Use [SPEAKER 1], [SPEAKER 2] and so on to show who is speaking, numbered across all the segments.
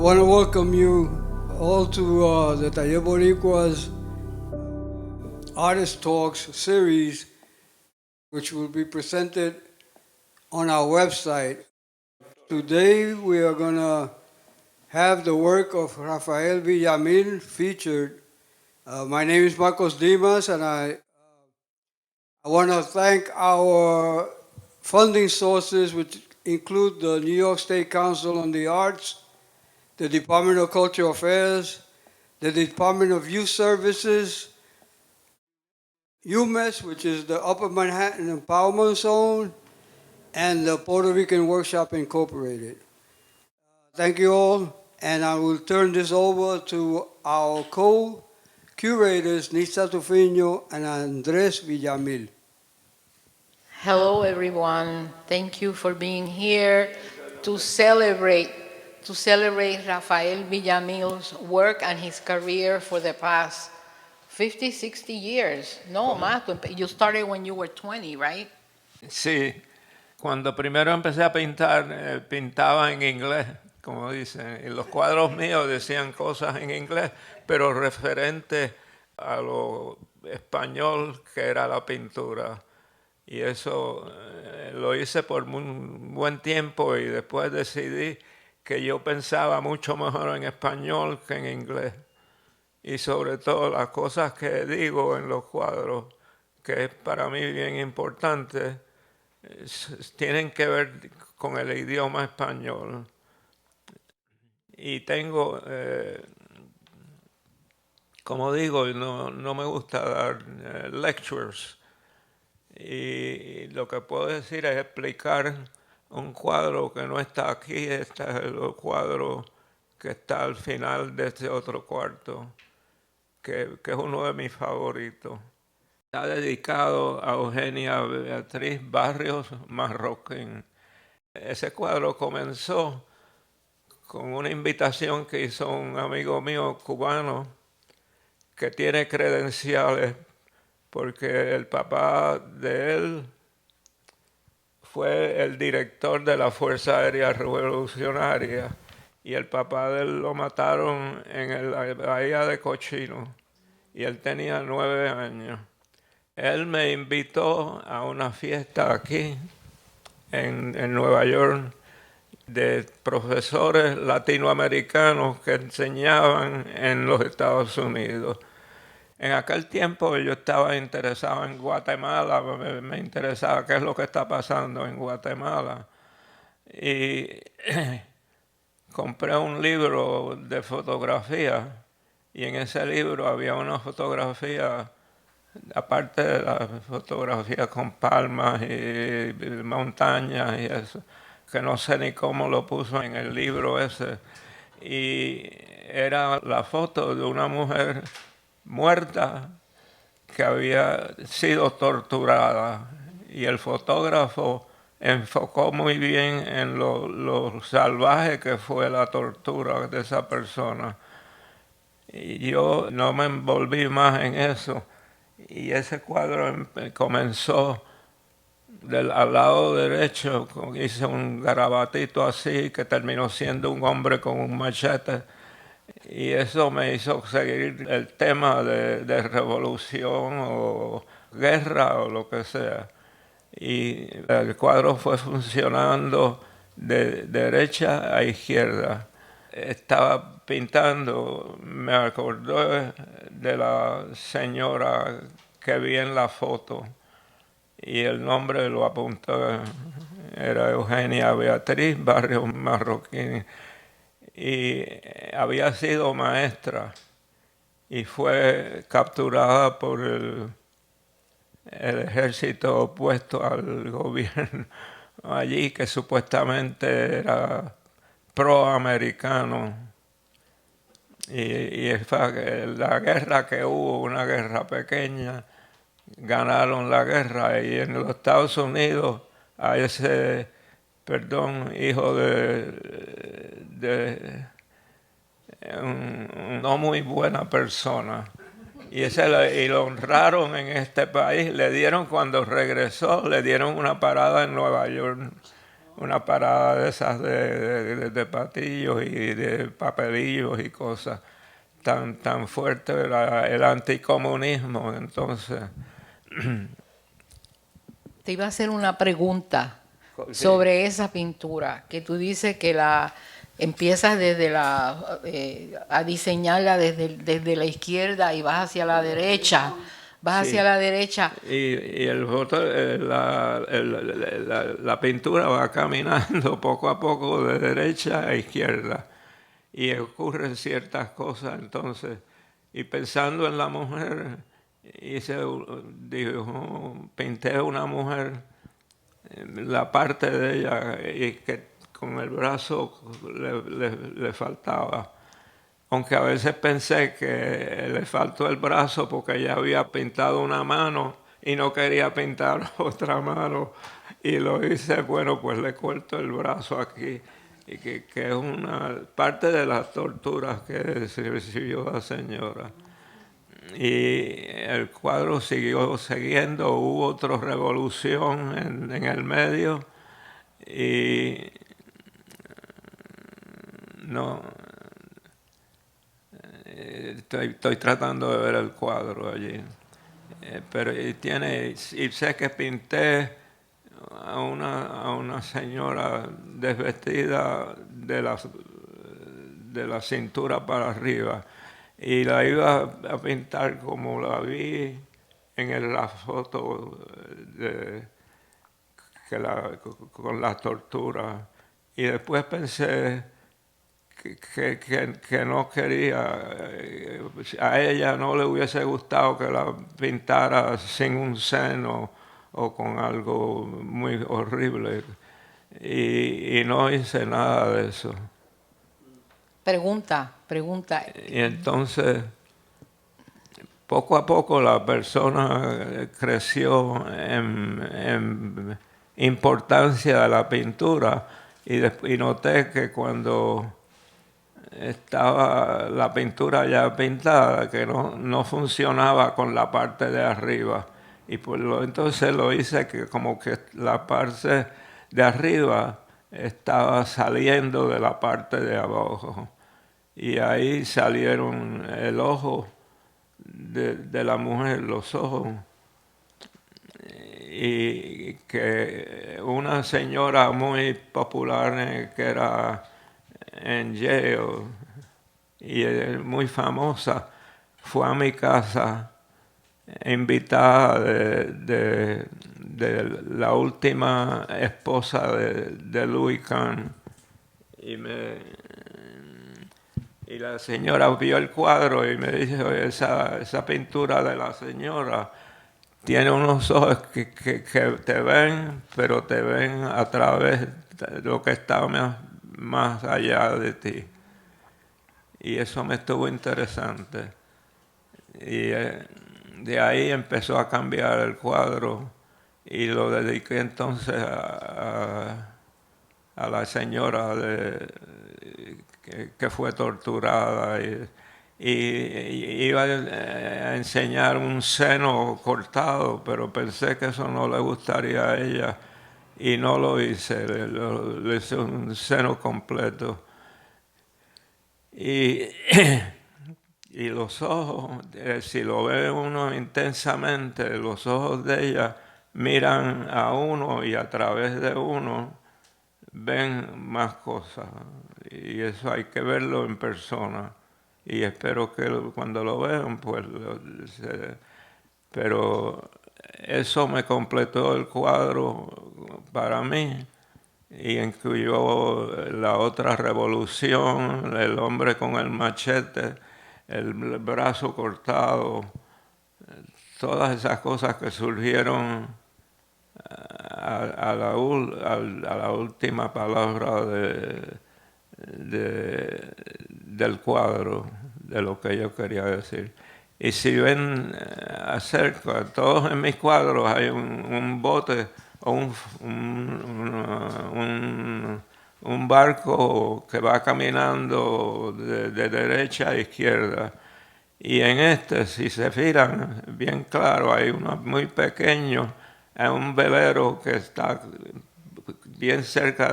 [SPEAKER 1] want to welcome you all to the Taller Boricua's Artist Talks series, which will be presented on our website. Today we are going to have the work of Rafael Villamil featured. My name is Marcos Dimas, and I want to thank our funding sources, which include the New York State Council on the Arts, the Department of Cultural Affairs, the Department of Youth Services, UMES, which is the Upper Manhattan Empowerment Zone, and the Puerto Rican Workshop Incorporated. Thank you all, and I will turn this over to our co-curators, Nitza Tufino and Andres Villamil.
[SPEAKER 2] Hello, everyone. Thank you for being here to celebrate Rafael Villamil's work and his career for the past 50, 60 years. No, más. You started when you were 20, right?
[SPEAKER 3] Sí. Cuando primero empecé a pintar, pintaba en inglés, como dicen. Y los cuadros míos decían cosas en inglés, pero referente a lo español que era la pintura. Y eso lo hice por un buen tiempo y después decidí que yo pensaba mucho mejor en español que en inglés. Y sobre todo las cosas que digo en los cuadros, que es para mí bien importante, tienen que ver con el idioma español. Y tengo, como digo, no me gusta dar lectures. Y lo que puedo decir es explicar un cuadro que no está aquí. Este es el cuadro que está al final de este otro cuarto, que es uno de mis favoritos. Está dedicado a Eugenia Beatriz Barrios Marroquín. Ese cuadro comenzó con una invitación que hizo un amigo mío cubano que tiene credenciales porque el papá de él fue el director de la Fuerza Aérea Revolucionaria y el papá de él lo mataron en la bahía de Cochino y él tenía 9 años. Él me invitó a una fiesta aquí en Nueva York de profesores latinoamericanos que enseñaban en los Estados Unidos. En aquel tiempo yo estaba interesado en Guatemala, me interesaba qué es lo que está pasando en Guatemala. Y compré un libro de fotografía y en ese libro había una fotografía, aparte de la fotografía con palmas y montañas y eso, que no sé ni cómo lo puso en el libro ese. Y era la foto de una mujer muerta que había sido torturada y el fotógrafo enfocó muy bien en lo salvaje que fue la tortura de esa persona. Y yo no me envolví más en eso y ese cuadro comenzó al lado derecho, hice un garabatito así que terminó siendo un hombre con un machete. Y eso me hizo seguir el tema de revolución o guerra o lo que sea. Y el cuadro fue funcionando de derecha a izquierda. Estaba pintando, me acordé de la señora que vi en la foto y el nombre lo apunté, era Eugenia Beatriz Barrios Marroquín. Y había sido maestra y fue capturada por el ejército opuesto al gobierno allí, que supuestamente era proamericano. Y la guerra que hubo, una guerra pequeña, ganaron la guerra y en los Estados Unidos a ese hijo de no muy buena persona. Y lo honraron en este país. Le dieron, cuando regresó, le dieron una parada en Nueva York. una parada de esas de patillos y de papelillos y cosas. Tan fuerte era el anticomunismo, entonces.
[SPEAKER 2] Te iba a hacer una pregunta
[SPEAKER 3] Sí.
[SPEAKER 2] sobre esa pintura, que tú dices que la empiezas a diseñarla desde la izquierda y vas hacia la derecha, vas
[SPEAKER 3] Sí.
[SPEAKER 2] hacia la derecha.
[SPEAKER 3] Y la pintura va caminando poco a poco de derecha a izquierda y ocurren ciertas cosas entonces. Y pensando en la mujer, pinté una mujer, la parte de ella y que con el brazo le faltaba. Aunque a veces pensé que le faltó el brazo porque ella había pintado una mano y no quería pintar otra mano. Y lo hice, bueno, pues le corto el brazo aquí. Y que es una parte de las torturas que recibió la señora. Y el cuadro siguió siguiendo, hubo otra revolución en el medio. Y no... Estoy tratando de ver el cuadro allí. Pero y sé que pinté a una señora desvestida de la cintura para arriba. Y la iba a pintar como la vi en la foto con las torturas. Y después pensé que no quería, a ella no le hubiese gustado que la pintara sin un seno o con algo muy horrible. Y no hice nada de eso.
[SPEAKER 2] Pregunta.
[SPEAKER 3] Y entonces, poco a poco la persona creció en importancia de la pintura y noté que cuando estaba la pintura ya pintada, que no funcionaba con la parte de arriba. Y pues entonces lo hice que como que la parte de arriba estaba saliendo de la parte de abajo. Y ahí salieron el ojo de la mujer, los ojos. Y que una señora muy popular que era en Yale y muy famosa, fue a mi casa invitada de la última esposa de Louis Kahn. Y la señora vio el cuadro y me dijo, esa pintura de la señora tiene unos ojos que te ven, pero te ven a través de lo que está más allá de ti. Y eso me estuvo interesante. Y de ahí empezó a cambiar el cuadro y lo dediqué entonces a la señora que fue torturada. Y iba a enseñar un seno cortado, pero pensé que eso no le gustaría a ella y no lo hice, le hice un seno completo. Y, y los ojos, si lo ve uno intensamente, los ojos de ella miran a uno y a través de uno ven más cosas. Y eso hay que verlo en persona. Y espero que cuando lo vean, pues... pero eso me completó el cuadro para mí y incluyó la otra revolución, el hombre con el machete, el brazo cortado, todas esas cosas que surgieron a la última palabra del cuadro, de lo que yo quería decir. Y si ven acerca, todos en mis cuadros hay un bote o un barco que va caminando de derecha a izquierda. Y en este, si se fijan bien claro, hay uno muy pequeño, es un velero que está bien cerca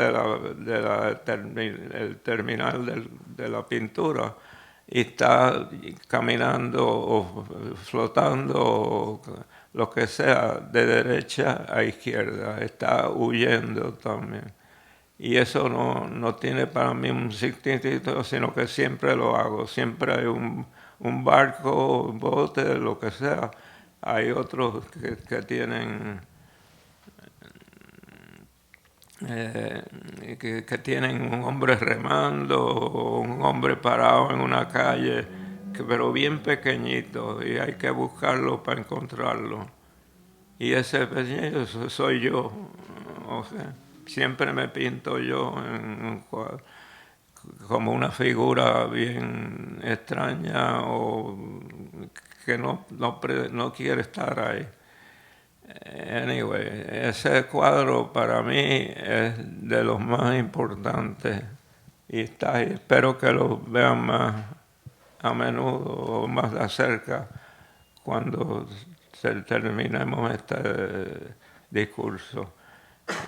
[SPEAKER 3] el terminal de la pintura y está caminando o flotando o lo que sea de derecha a izquierda, está huyendo también. Y eso no tiene para mí un significado, sino que siempre lo hago. Siempre hay un barco, un bote, lo que sea. Hay otros que tienen que tienen un hombre remando o un hombre parado en una calle, pero bien pequeñito, y hay que buscarlo para encontrarlo. Y ese pequeño soy yo. O sea, siempre me pinto yo en un cuadro como una figura bien extraña o que no quiere estar ahí. Anyway, ese cuadro para mí es de los más importantes y está ahí. Espero que lo vean más a menudo o más de cerca cuando terminemos este discurso.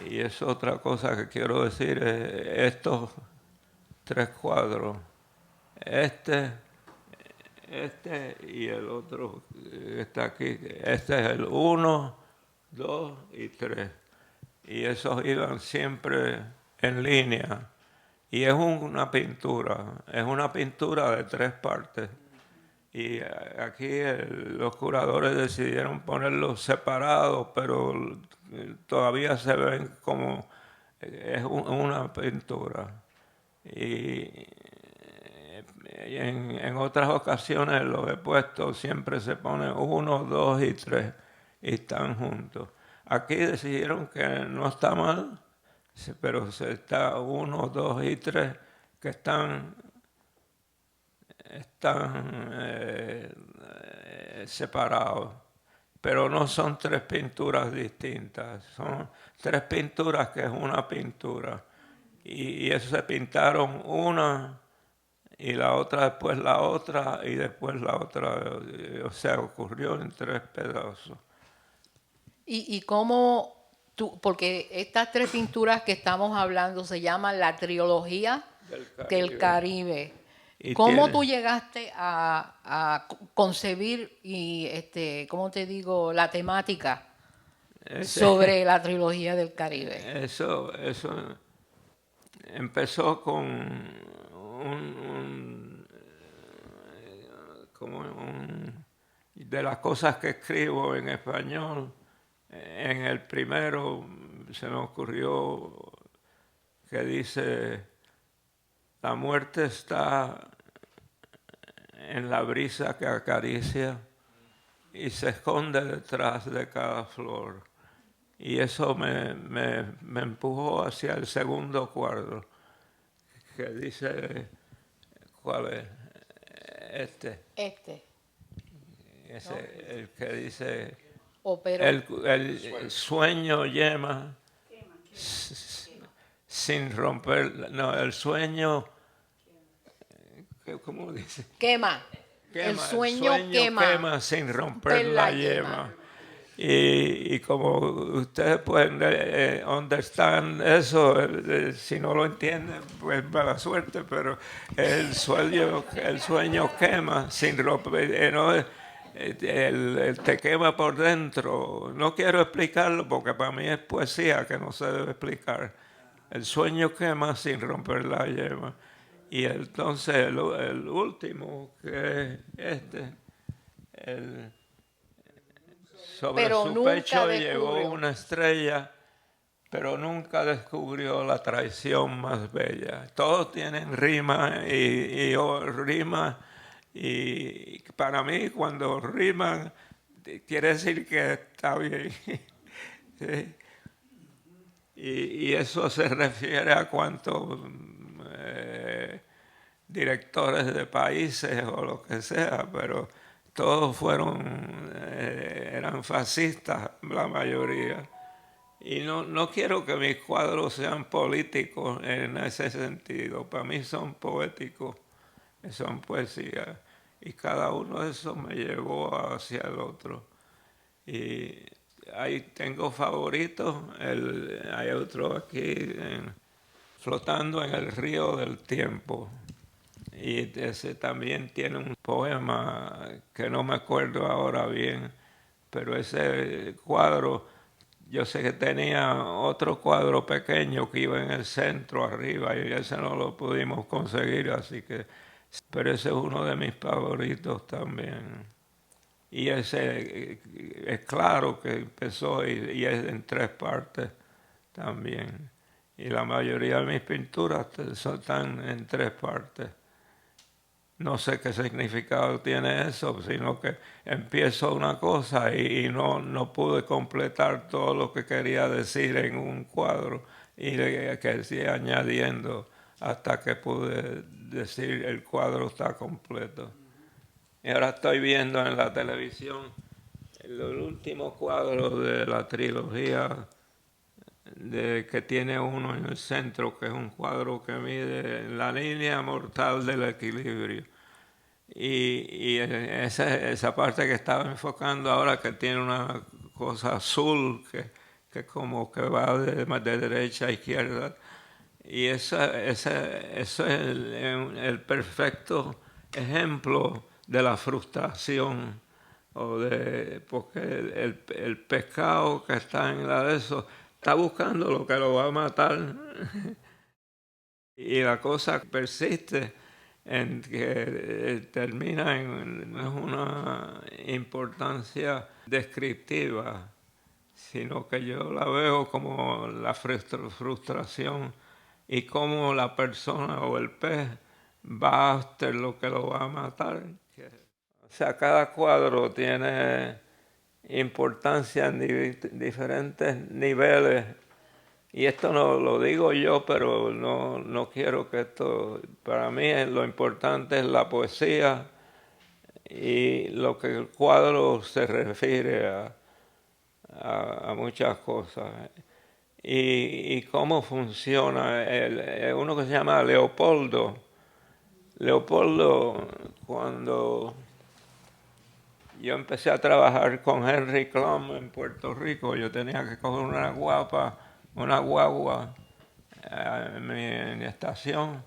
[SPEAKER 3] Y es otra cosa que quiero decir, estos 3 cuadros, este y el otro que está aquí, este es el 1, 2 y 3. Y esos iban siempre en línea. Y es una pintura de 3 partes. Y aquí los curadores decidieron ponerlos separados, pero todavía se ven como es una pintura. Y en otras ocasiones los he puesto, siempre se pone 1, 2 y 3 y están juntos. Aquí decidieron que no está mal, pero está 1, 2 y 3 que están separados, pero no son 3 pinturas distintas, son 3 pinturas que es una pintura. Y eso se pintaron una y la otra después la otra y después la otra, o sea, ocurrió en 3 pedazos.
[SPEAKER 2] Y cómo tú, porque estas 3 pinturas que estamos hablando se llaman la trilogía del Caribe.
[SPEAKER 3] Y
[SPEAKER 2] ¿Cómo tú llegaste a concebir y, cómo te digo, la temática sobre la trilogía del Caribe?
[SPEAKER 3] Eso empezó con de las cosas que escribo en español. En el primero se me ocurrió que dice, la muerte está en la brisa que acaricia y se esconde detrás de cada flor. Y eso me empujó hacia el segundo cuadro, que dice, ¿cuál es? El que dice,
[SPEAKER 2] Pero
[SPEAKER 3] el sueño llama sin romper, no, el sueño, ¿cómo dice?
[SPEAKER 2] quema. El sueño quema
[SPEAKER 3] sin romper la yema. Y como ustedes pueden understand eso, si no lo entienden, pues mala suerte, pero el sueño quema sin romper, no, te quema por dentro. No quiero explicarlo porque para mí es poesía que no se debe explicar. El sueño quema sin romper la yema. Y entonces el último, que es sobre
[SPEAKER 2] pero
[SPEAKER 3] su
[SPEAKER 2] nunca
[SPEAKER 3] pecho
[SPEAKER 2] descubrió.
[SPEAKER 3] llevó una estrella, pero nunca descubrió la traición más bella. Todos tienen rima y para mí cuando riman quiere decir que está bien. ¿Sí? Y eso se refiere a cuántos directores de países o lo que sea, pero todos eran fascistas, la mayoría. Y no quiero que mis cuadros sean políticos en ese sentido. Para mí son poéticos, son poesía. Y cada uno de esos me llevó hacia el otro. Y ahí tengo favoritos. Hay otro aquí, Flotando en el río del tiempo. Y ese también tiene un poema que no me acuerdo ahora bien, pero ese cuadro, yo sé que tenía otro cuadro pequeño que iba en el centro arriba y ese no lo pudimos conseguir, así que, pero ese es uno de mis favoritos también. Y ese es claro que empezó y es en 3 partes también. Y la mayoría de mis pinturas están en 3 partes. No sé qué significado tiene eso, sino que empiezo una cosa y no pude completar todo lo que quería decir en un cuadro y que sigue añadiendo hasta que pude decir el cuadro está completo. Y ahora estoy viendo en la televisión el último cuadro de la trilogía que tiene uno en el centro, que es un cuadro que mide la línea mortal del equilibrio. Y esa parte que estaba enfocando ahora, que tiene una cosa azul, que como que va de derecha a izquierda, y eso es el perfecto ejemplo de la frustración, porque el pescado que está en la de eso está buscando lo que lo va a matar y la cosa persiste en que termina en no es una importancia descriptiva, sino que yo la veo como la frustración y cómo la persona o el pez va hasta lo que lo va a matar. O sea, cada cuadro tiene importancia en diferentes niveles. Y esto no lo digo yo, pero no quiero que esto... Para mí lo importante es la poesía y lo que el cuadro se refiere a muchas cosas. Y cómo funciona. Uno que se llama Leopoldo. Leopoldo, cuando yo empecé a trabajar con Henry Klum en Puerto Rico, yo tenía que coger una guagua en mi estación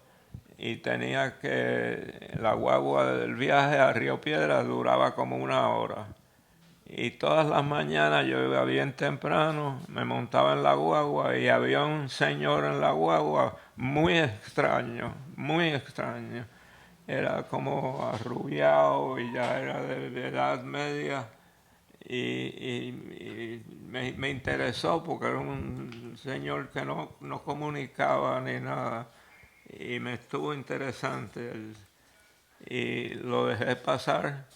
[SPEAKER 3] y tenía la guagua del viaje a Río Piedras duraba como 1 hora. Y todas las mañanas yo iba bien temprano, me montaba en la guagua y había un señor en la guagua muy extraño, muy extraño. Era como arrubiado y ya era de edad media y me interesó porque era un señor que no comunicaba ni nada y me estuvo interesante y lo dejé pasar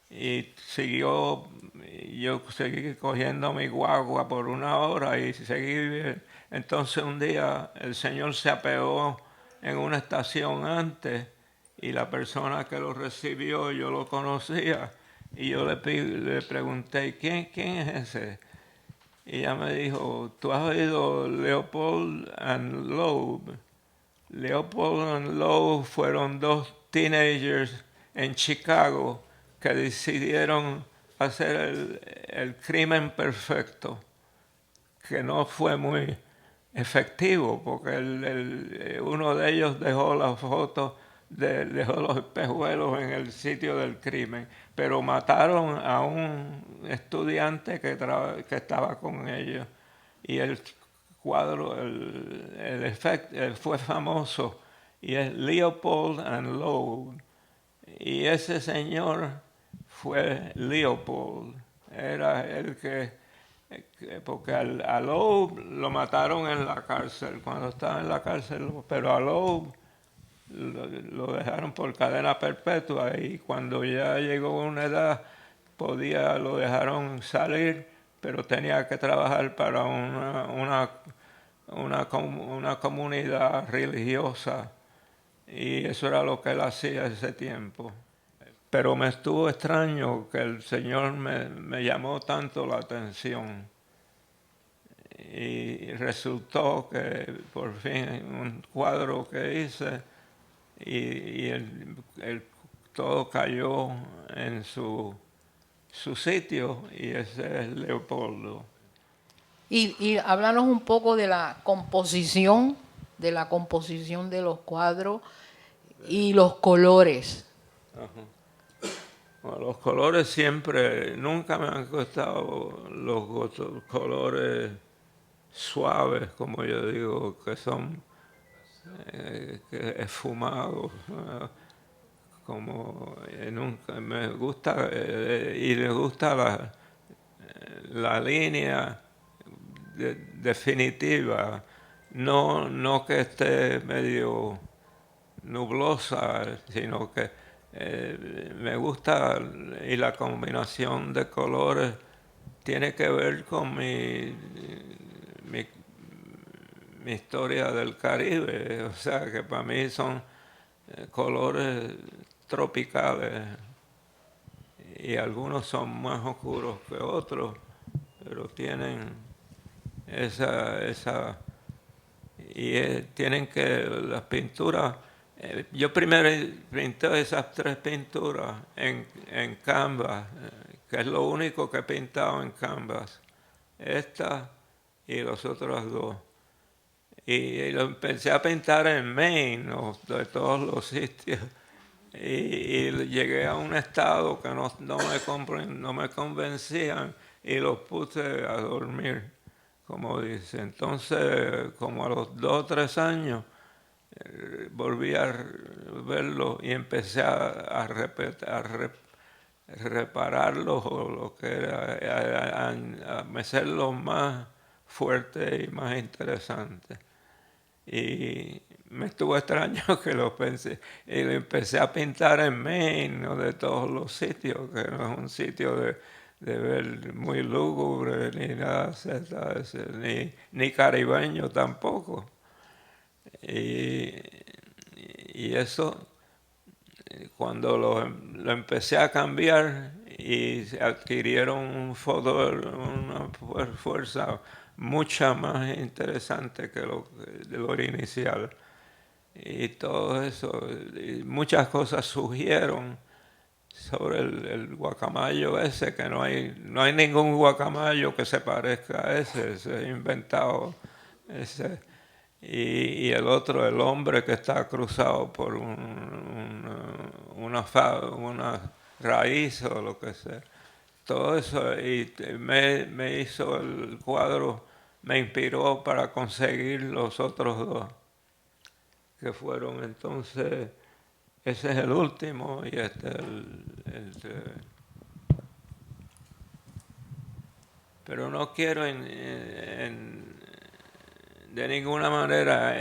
[SPEAKER 3] y yo seguí cogiendo mi guagua por 1 hora y seguí. Entonces un día el señor se apeó en una estación antes y la persona que lo recibió yo lo conocía y yo le pregunté, ¿quién es ese? Y ella me dijo, ¿tú has oído Leopold and Loeb? Leopold and Loeb fueron 2 teenagers en Chicago que decidieron hacer el crimen perfecto, que no fue muy efectivo, porque uno de ellos dejó las fotos, dejó los espejuelos en el sitio del crimen, pero mataron a un estudiante que estaba con ellos. Y el cuadro, el efecto fue famoso, y es Leopold and Loeb. Y ese señor fue Leopold, era el porque a Loeb lo mataron en la cárcel, cuando estaba en la cárcel, pero a Loeb lo dejaron por cadena perpetua y cuando ya llegó a una edad lo dejaron salir, pero tenía que trabajar para una comunidad religiosa y eso era lo que él hacía ese tiempo. Pero me estuvo extraño que el Señor me llamó tanto la atención y resultó que por fin un cuadro que hice y todo cayó en su su sitio, y ese es Leopoldo.
[SPEAKER 2] Y háblanos un poco de la composición de los cuadros y los colores.
[SPEAKER 3] Bueno, los colores siempre, nunca me han gustado los colores suaves, como yo digo, que son esfumados. Como nunca me gusta y le gusta la línea definitiva, no que esté medio nublosa, sino que me gusta, y la combinación de colores tiene que ver con mi historia del Caribe, o sea que para mí son colores tropicales, y algunos son más oscuros que otros, pero tienen esa y tienen que las pinturas. Yo primero pinté esas 3 pinturas en Canvas, que es lo único que he pintado en Canvas, esta y los otros 2. Y lo empecé a pintar en Maine, de todos los sitios. Y llegué a un estado que no me convencían, y los puse a dormir, como dice. Entonces, como a los 2 o 3 años, volví a verlo y empecé a repararlos, o lo que era, a hacerlos más fuertes y más interesantes. Y me estuvo extraño que lo pensé, y lo empecé a pintar en Maine, no de todos los sitios, que no es un sitio de ver muy lúgubre ni nada, ¿sabes? Ni caribeño tampoco. Y eso, cuando lo empecé a cambiar y adquirieron una fuerza mucha más interesante que lo inicial. Y todo eso, y muchas cosas surgieron sobre el guacamayo ese, que no hay ningún guacamayo que se parezca a ese es inventado ese. Y el otro, el hombre que está cruzado por una raíz o lo que sea. Todo eso, y me hizo el cuadro, me inspiró para conseguir los otros 2, que fueron entonces, ese es el último y este es pero no quiero de ninguna manera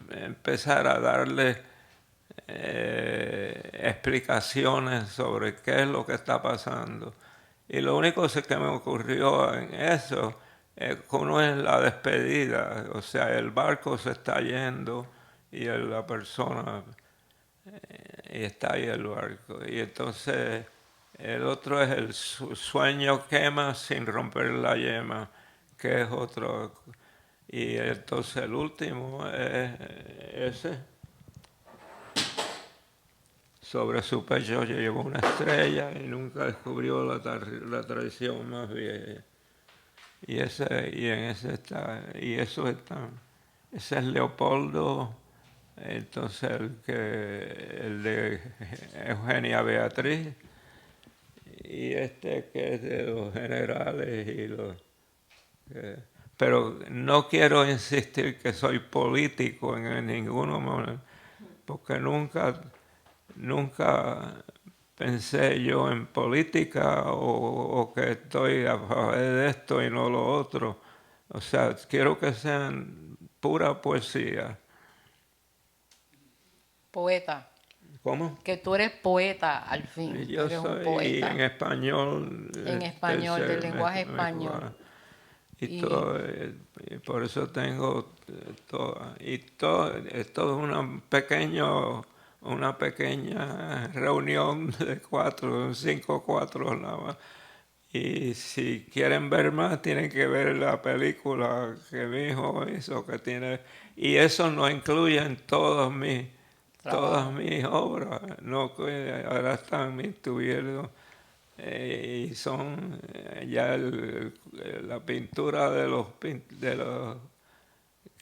[SPEAKER 3] empezar a darle explicaciones sobre qué es lo que está pasando. Y lo único que me ocurrió en eso es que uno es la despedida, o sea, el barco se está yendo y la persona y está ahí el barco. Y entonces el otro es el sueño quema sin romper la yema, que es otro. Y entonces el último es ese. Sobre su pecho llevó una estrella y nunca descubrió la traición más vieja. Y en ese está, y eso está. Ese es Leopoldo, entonces el de Eugenia Beatriz, y este que es de los generales y pero no quiero insistir que soy político en ningún momento, porque nunca pensé yo en política o que estoy a favor de esto y no lo otro. O sea, quiero que sean pura poesía.
[SPEAKER 2] Poeta.
[SPEAKER 3] ¿Cómo?
[SPEAKER 2] Que tú eres poeta al fin.
[SPEAKER 3] Yo
[SPEAKER 2] Eres un
[SPEAKER 3] soy
[SPEAKER 2] poeta.
[SPEAKER 3] en español.
[SPEAKER 2] En español, del lenguaje español.
[SPEAKER 3] Y todo, y por eso tengo todo. Y todo, esto es una pequeña reunión de 5 cuatro nada más. Y si quieren ver más, tienen que ver la película que mi hijo hizo, que tiene. Y eso no incluye en todas mis obras. No, ahora estuvieron y son ya la pintura de los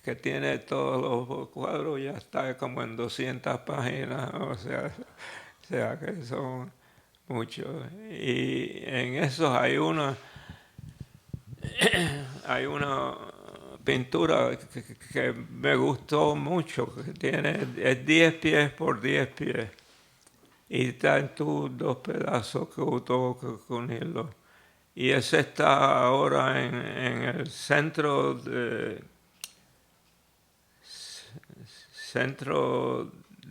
[SPEAKER 3] que tiene todos los cuadros ya está como en 200 páginas, o sea que son muchos. Y en esos hay una pintura que me gustó mucho, que es 10 pies por 10 pies. Y está en tus dos pedazos que tengo que unirlos. Y ese está ahora en el Centro de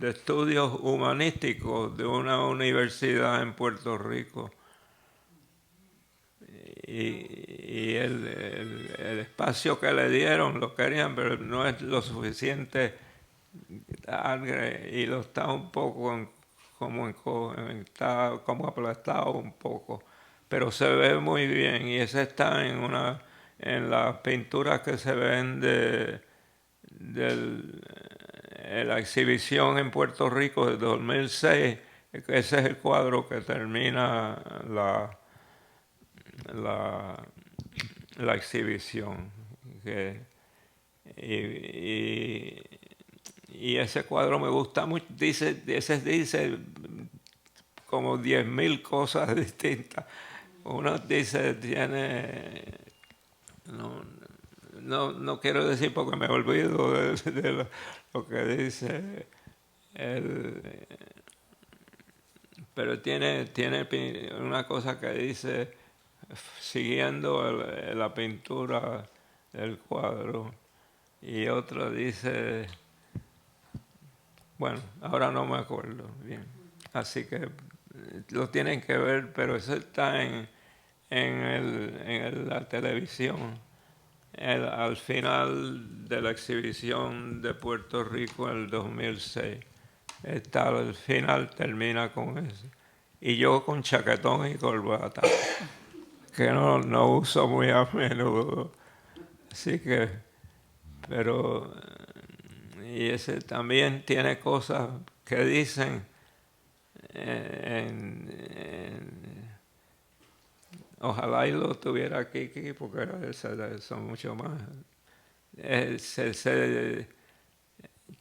[SPEAKER 3] Estudios Humanísticos de una universidad en Puerto Rico. Y el espacio que le dieron lo querían, pero no es lo suficiente y lo está un poco está como aplastado un poco, pero se ve muy bien y ese está en las pinturas que se ven de la exhibición en Puerto Rico de 2006. Ese es el cuadro que termina la exhibición. Y ese cuadro me gusta mucho. Dice como 10,000 cosas distintas. Uno dice, no quiero decir porque me olvido de lo que dice pero tiene una cosa que dice siguiendo la pintura del cuadro y otra dice, bueno, ahora no me acuerdo bien, así que lo tienen que ver, pero eso está en la televisión. Al final de la exhibición de Puerto Rico en el 2006. Al final termina con eso. Y yo con chaquetón y corbata, que no uso muy a menudo. Así que, pero, y ese también tiene cosas que dicen ojalá y lo tuviera aquí porque son mucho más.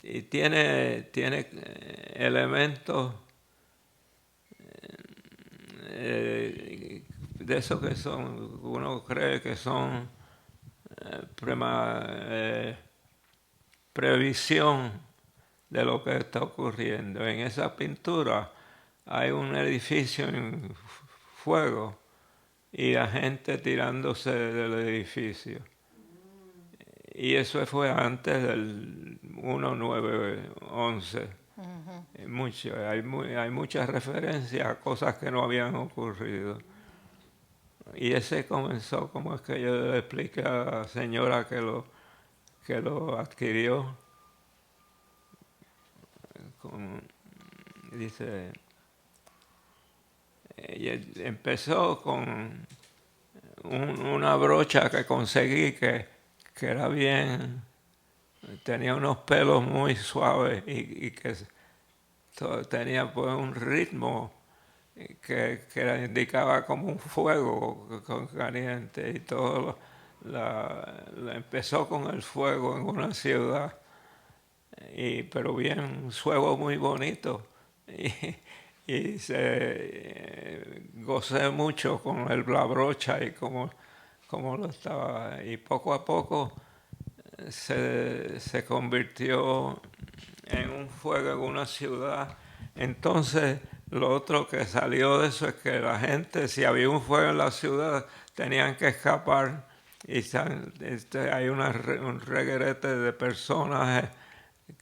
[SPEAKER 3] Y tiene elementos de esos que uno cree que son previsión de lo que está ocurriendo. En esa pintura hay un edificio en fuego y la gente tirándose del edificio. Y eso fue antes del 1911. Hay muchas referencias a cosas que no habían ocurrido. Y ese comenzó, como es que yo le expliqué a la señora que lo adquirió. Dice, empezó con una brocha que conseguí que era bien, tenía unos pelos muy suaves y que tenía pues un ritmo que indicaba como un fuego caliente y todo empezó con el fuego en una ciudad pero bien un fuego muy bonito y gocé mucho con la brocha y como lo estaba y poco a poco se convirtió en un fuego en una ciudad. Entonces, lo otro que salió de eso es que la gente, si había un fuego en la ciudad, tenían que escapar. Y hay un reguerete de personas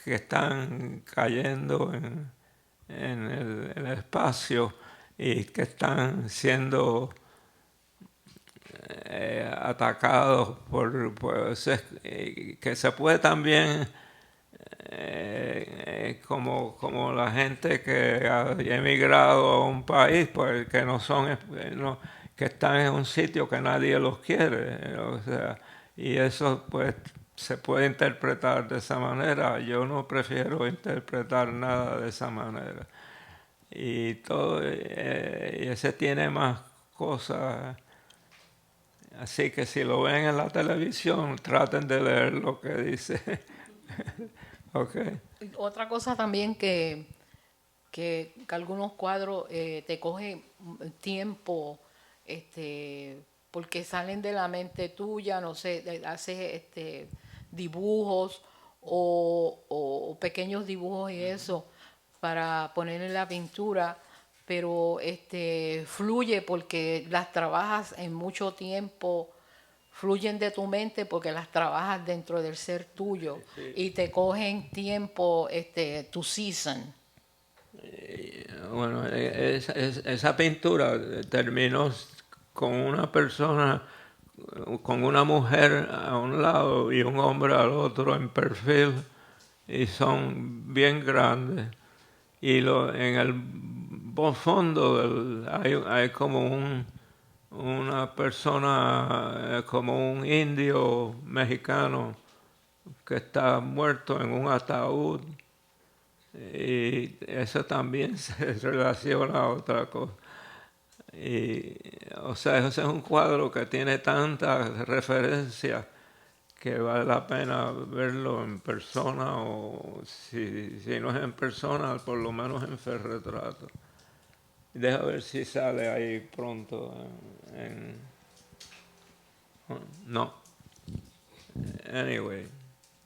[SPEAKER 3] que están cayendo en el espacio y que están siendo atacados que se puede también como la gente que ha emigrado a un país pues que que están en un sitio que nadie los quiere, o sea, y eso pues se puede interpretar de esa manera. Yo no prefiero interpretar nada de esa manera y todo y ese tiene más cosas. Así que si lo ven en la televisión, traten de leer lo que dice. Okay.
[SPEAKER 2] Otra cosa también que algunos cuadros te coge tiempo, porque salen de la mente tuya, no sé, haces dibujos o pequeños dibujos y eso para poner en la pintura, pero fluye porque las trabajas en mucho tiempo, fluyen de tu mente porque las trabajas dentro del ser tuyo y te cogen tiempo, tu season.
[SPEAKER 3] Bueno, esa pintura terminó con una persona, con una mujer a un lado y un hombre al otro en perfil, y son bien grandes. Y en el fondo hay como una persona, como un indio mexicano que está muerto en un ataúd. Y eso también se relaciona a otra cosa. Y, o sea, ese es un cuadro que tiene tantas referencias que vale la pena verlo en persona, o si no es en persona, por lo menos en ferretrato. Deja ver si sale ahí pronto. No. Anyway,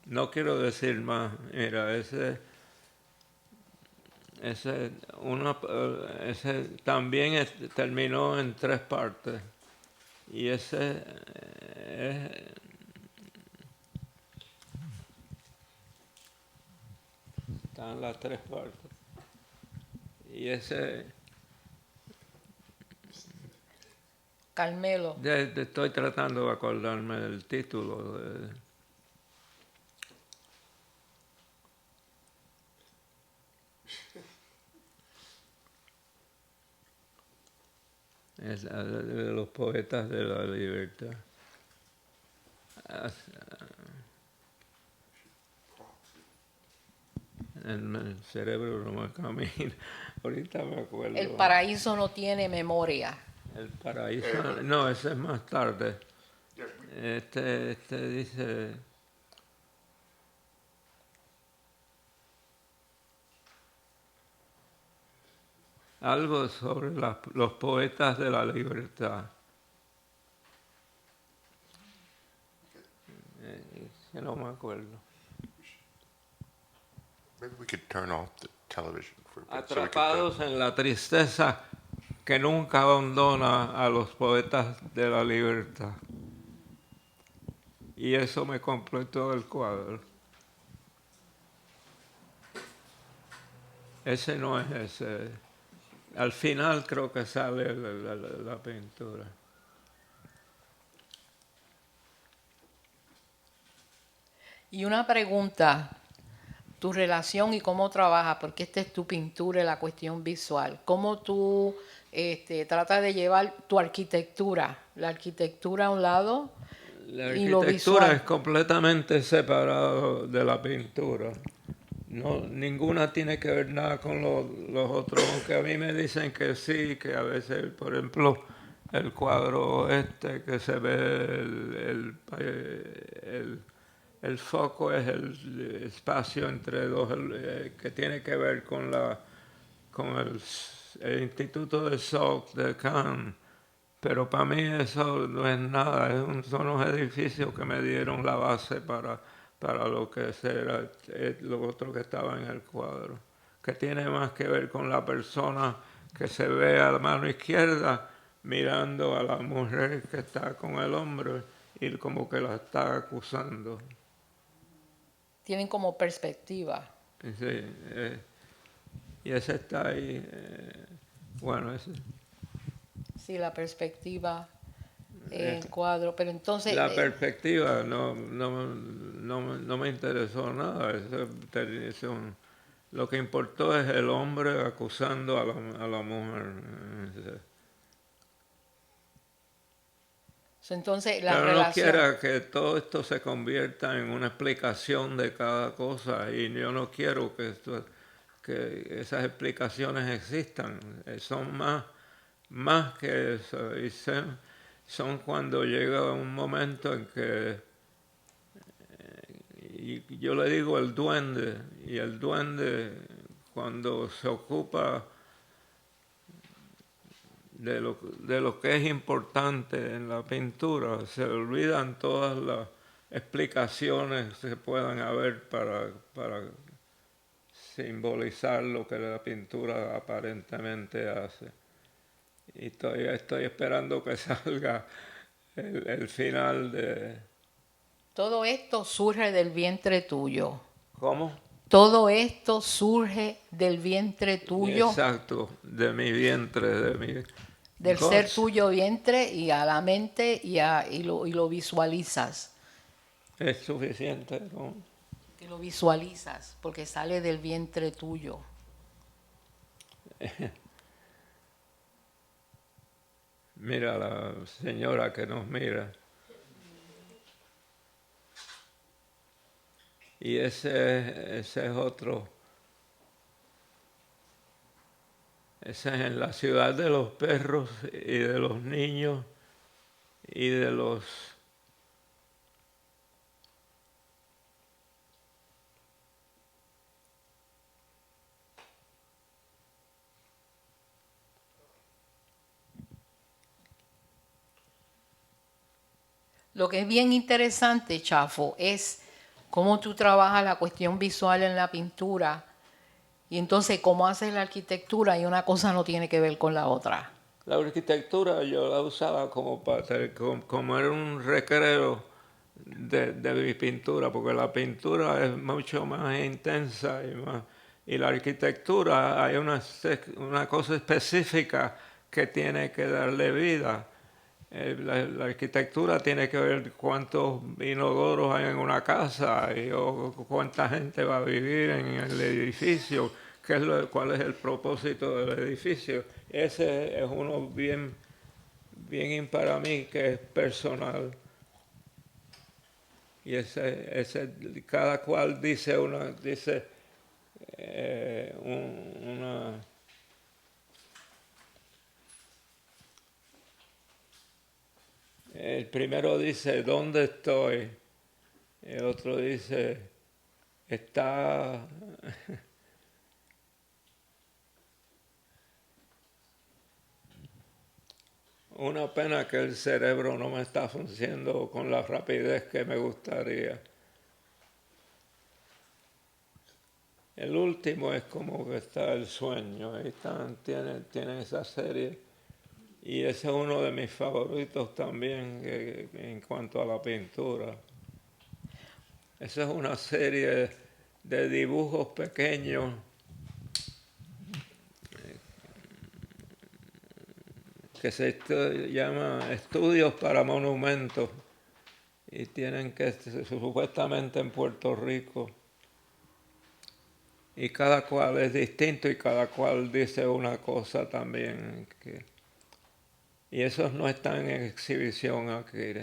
[SPEAKER 3] no quiero decir más. Mira, ese también terminó en 3 partes. Y ese están las 3 partes. Y ese
[SPEAKER 2] Carmelo.
[SPEAKER 3] estoy tratando de acordarme del título. Es de los poetas de la libertad. El cerebro no me camina. Ahorita me acuerdo.
[SPEAKER 2] El paraíso no tiene memoria.
[SPEAKER 3] El paraíso. No, ese es más tarde. Este dice. Algo sobre los poetas de la libertad. Que no me acuerdo.
[SPEAKER 4] Maybe we could turn off the television for a bit
[SPEAKER 3] Atrapados en la tristeza que nunca abandona a los poetas de la libertad. Y eso me completó el cuadro. Ese no es ese. Al final creo que sale la pintura.
[SPEAKER 2] Y una pregunta, tu relación y cómo trabajas, porque esta es tu pintura y la cuestión visual. ¿Cómo tú tratas de llevar tu arquitectura, la arquitectura a un lado
[SPEAKER 3] La
[SPEAKER 2] y lo
[SPEAKER 3] arquitectura
[SPEAKER 2] visual?
[SPEAKER 3] es completamente separada de la pintura. No, ninguna tiene que ver nada con los otros, aunque a mí me dicen que sí, que a veces, por ejemplo, el cuadro que se ve el foco es el espacio entre dos, que tiene que ver con el Instituto de Salk de Cannes. Pero para mí eso no es nada, son unos edificios que me dieron la base para lo que será lo otro que estaba en el cuadro, que tiene más que ver con la persona que se ve a la mano izquierda mirando a la mujer que está con el hombre y como que la está acusando.
[SPEAKER 2] Tienen como perspectiva.
[SPEAKER 3] Sí, y ese está ahí, bueno, ese.
[SPEAKER 2] Sí, la perspectiva en el cuadro. Pero entonces,
[SPEAKER 3] La perspectiva no me interesó nada. Lo que importó es el hombre acusando a la mujer.
[SPEAKER 2] entonces la
[SPEAKER 3] Pero no
[SPEAKER 2] relación.
[SPEAKER 3] quiera que todo esto se convierta en una explicación de cada cosa, y yo no quiero que esas explicaciones existan. Son más más que eso. Y son cuando llega un momento en que y yo le digo el duende, y el duende cuando se ocupa de lo que es importante en la pintura, se olvidan todas las explicaciones que puedan haber para simbolizar lo que la pintura aparentemente hace. Y todavía estoy esperando que salga el final de...
[SPEAKER 2] Todo esto surge del vientre tuyo.
[SPEAKER 3] ¿Cómo?
[SPEAKER 2] Todo esto surge del vientre tuyo,
[SPEAKER 3] Exacto, de mi vientre, de mi
[SPEAKER 2] del ser
[SPEAKER 3] guts.
[SPEAKER 2] tuyo vientre y a la mente y lo visualizas.
[SPEAKER 3] Es suficiente, ¿no?
[SPEAKER 2] Y lo visualizas porque sale del vientre tuyo.
[SPEAKER 3] Mira la señora que nos mira. Y ese es otro. Ese es en la ciudad de los perros y de los niños y de los...
[SPEAKER 2] Lo que es bien interesante, Chafo, es cómo tú trabajas la cuestión visual en la pintura y entonces cómo haces la arquitectura y una cosa no tiene que ver con la otra.
[SPEAKER 3] La arquitectura yo la usaba como como era un recreo de mi pintura, porque la pintura es mucho más intensa y la arquitectura hay una cosa específica que tiene que darle vida. La arquitectura tiene que ver cuántos inodoros hay en una casa o cuánta gente va a vivir en el edificio, cuál es el propósito del edificio. Ese es uno bien para mí que es personal. Y cada cual dice una... El primero dice, ¿dónde estoy? El otro dice, está... Una pena que el cerebro no me está funcionando con la rapidez que me gustaría. El último es como que está el sueño. Ahí tienen esa serie. Y ese es uno de mis favoritos también en cuanto a la pintura. Esa es una serie de dibujos pequeños que se llama Estudios para Monumentos y tienen que supuestamente en Puerto Rico. Y cada cual es distinto y cada cual dice una cosa también. Y esos no están en exhibición aquí.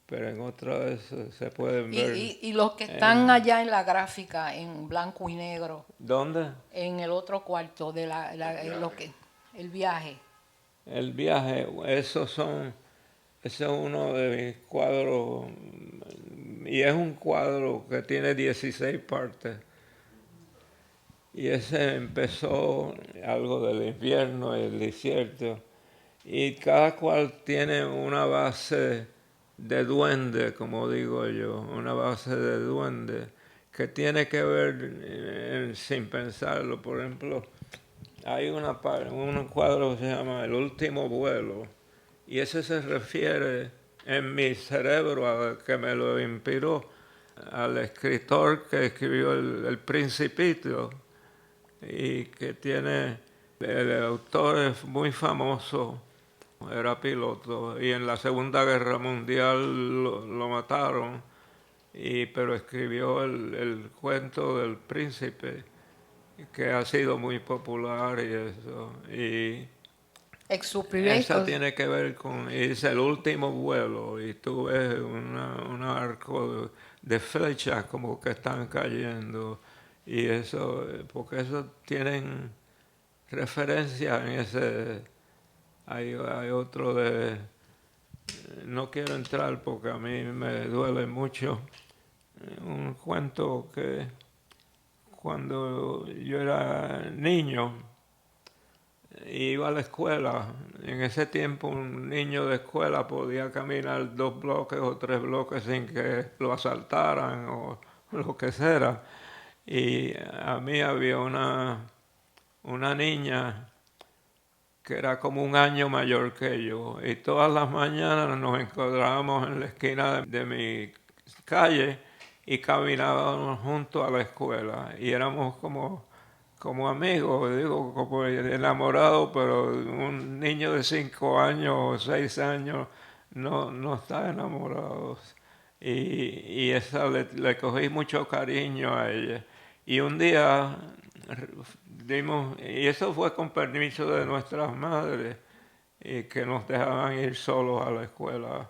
[SPEAKER 3] Pero en otras se pueden ver.
[SPEAKER 2] Y los que están allá en la gráfica, en blanco y negro,
[SPEAKER 3] ¿Dónde?
[SPEAKER 2] en el otro cuarto de el viaje.
[SPEAKER 3] El viaje, ese es uno de mis cuadros, y es un cuadro que tiene 16 partes. Y ese empezó algo del invierno, el desierto, y cada cual tiene una base de duende, como digo yo, una base de duende que tiene que ver sin pensarlo. Por ejemplo, hay un cuadro que se llama El último vuelo, y ese se refiere en mi cerebro, que me lo inspiró, al escritor que escribió El Principito, y que el autor es muy famoso, era piloto, y en la Segunda Guerra Mundial lo mataron, pero escribió el cuento del príncipe, que ha sido muy popular y eso. Y esa tiene que ver con, es el último vuelo, y tú ves un arco de flechas como que están cayendo, y eso, porque eso tienen referencias en ese. Hay otro de. No quiero entrar porque a mí me duele mucho. Un cuento que cuando yo era niño iba a la escuela. En ese tiempo un niño de escuela podía caminar 2 bloques o 3 bloques sin que lo asaltaran o lo que sea. Y a mí había una niña que era como un año mayor que yo, y todas las mañanas nos encontrábamos en la esquina de mi calle y caminábamos juntos a la escuela, y éramos como amigos, digo, como enamorados, pero un niño de 5 años o 6 años no está enamorado. Y esa le cogí mucho cariño a ella. Y un día y eso fue con permiso de nuestras madres, y que nos dejaban ir solos a la escuela,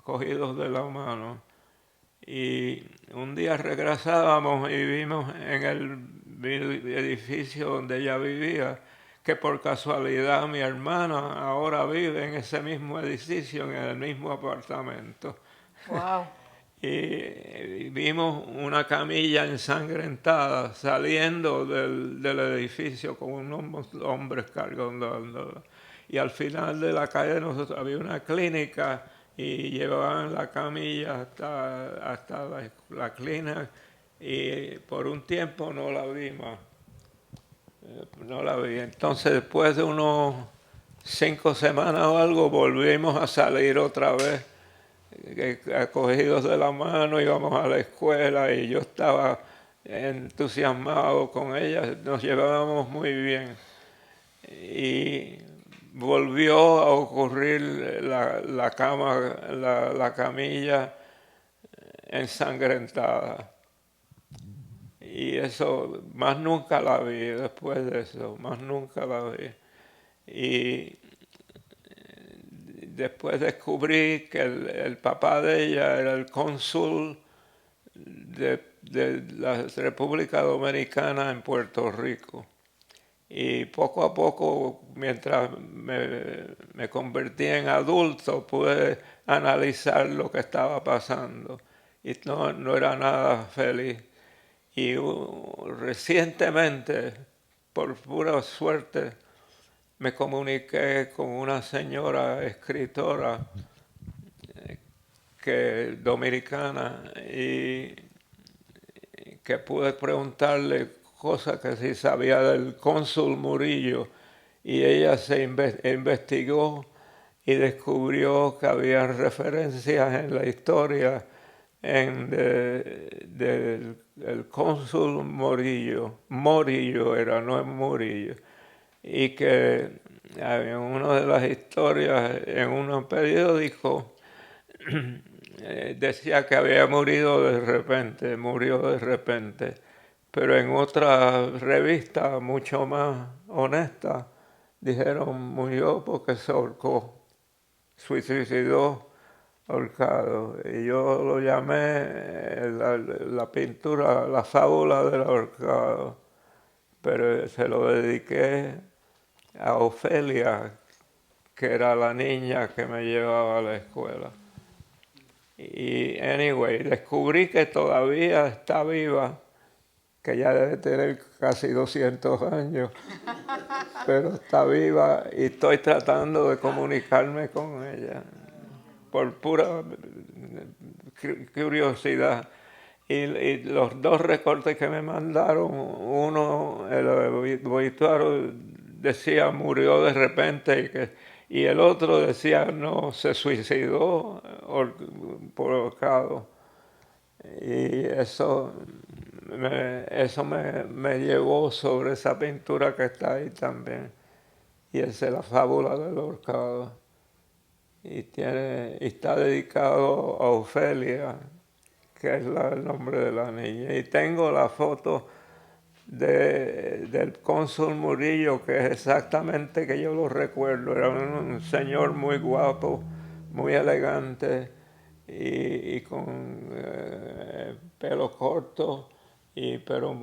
[SPEAKER 3] cogidos de la mano. Y un día regresábamos y vimos en el edificio donde ella vivía que por casualidad mi hermana ahora vive en ese mismo edificio, en el mismo apartamento.
[SPEAKER 2] Wow.
[SPEAKER 3] Y vimos una camilla ensangrentada saliendo del edificio con unos hombres cargándola. Y al final de la calle nosotros había una clínica y llevaban la camilla hasta la clínica, y por un tiempo no la vi más. No la vi. Entonces después de unos 5 semanas o algo volvimos a salir otra vez, acogidos de la mano, íbamos a la escuela y yo estaba entusiasmado con ella, nos llevábamos muy bien. Y volvió a ocurrir la camilla ensangrentada. Y eso, más nunca la vi después de eso, más nunca la vi. Y después descubrí que el papá de ella era el cónsul de la República Dominicana en Puerto Rico. Y poco a poco, mientras me convertí en adulto, pude analizar lo que estaba pasando. Y no era nada feliz. Y recientemente, por pura suerte, me comuniqué con una señora escritora dominicana, y que pude preguntarle cosas que sí sabía del cónsul Murillo, y ella se investigó y descubrió que había referencias en la historia del cónsul Morillo era, no es Murillo, y que en una de las historias, en un periódico, decía que había murió de repente, pero en otra revista mucho más honesta dijeron murió porque se ahorcó, suicidó ahorcado. Y yo lo llamé la pintura, la fábula del ahorcado, pero se lo dediqué a Ofelia, que era la niña que me llevaba a la escuela. Y anyway, descubrí que todavía está viva, que ya debe tener casi 200 años, pero está viva y estoy tratando de comunicarme con ella por pura curiosidad. Y los 2 recortes que me mandaron, uno, el obituario decía murió de repente, y el otro decía no, se suicidó por ahorcado. Y eso me llevó sobre esa pintura que está ahí también. Y esa es la fábula del ahorcado. Y está dedicado a Ofelia, que es el nombre de la niña. Y tengo la foto del cónsul Murillo, que es exactamente que yo lo recuerdo. Era un señor muy guapo, muy elegante, y con pelo corto pero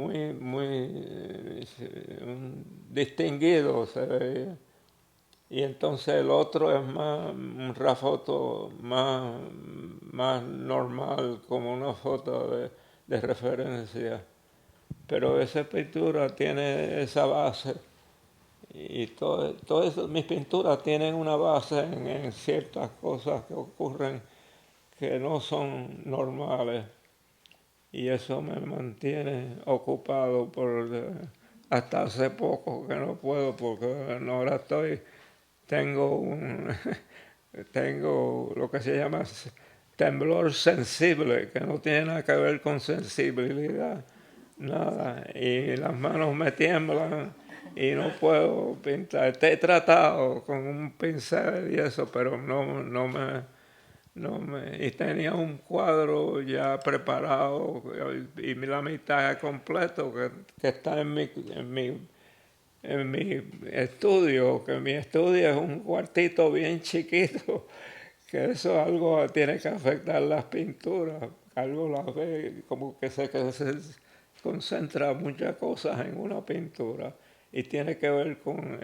[SPEAKER 3] distinguido se veía. Y entonces el otro es más un rafoto más normal, como una foto de referencia. Pero esa pintura tiene esa base. Y todo eso, mis pinturas tienen una base en ciertas cosas que ocurren que no son normales. Y eso me mantiene ocupado hasta hace poco que no puedo, porque ahora tengo lo que se llama temblor sensible, que no tiene nada que ver con sensibilidad, nada. Y las manos me tiemblan y no puedo pintar. He tratado con un pincel y eso, pero y tenía un cuadro ya preparado y la mitad completo que está en mi estudio, que mi estudio es un cuartito bien chiquito, que eso algo tiene que afectar las pinturas, algo las ve como que se concentra muchas cosas en una pintura y tiene que ver con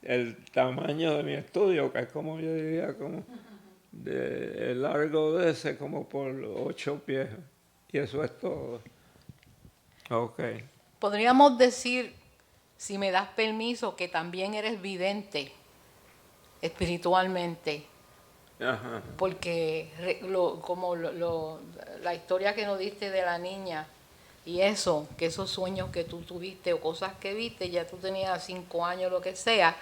[SPEAKER 3] el tamaño de mi estudio, que es como yo diría, como el largo de ese como por 8 pies, y eso es todo. Okay.
[SPEAKER 2] Podríamos decir, si me das permiso, que también eres vidente espiritualmente,
[SPEAKER 3] Ajá.
[SPEAKER 2] porque la historia que nos diste de la niña y eso, que esos sueños que tú tuviste o cosas que viste, ya tú tenías 5 años, lo que sea,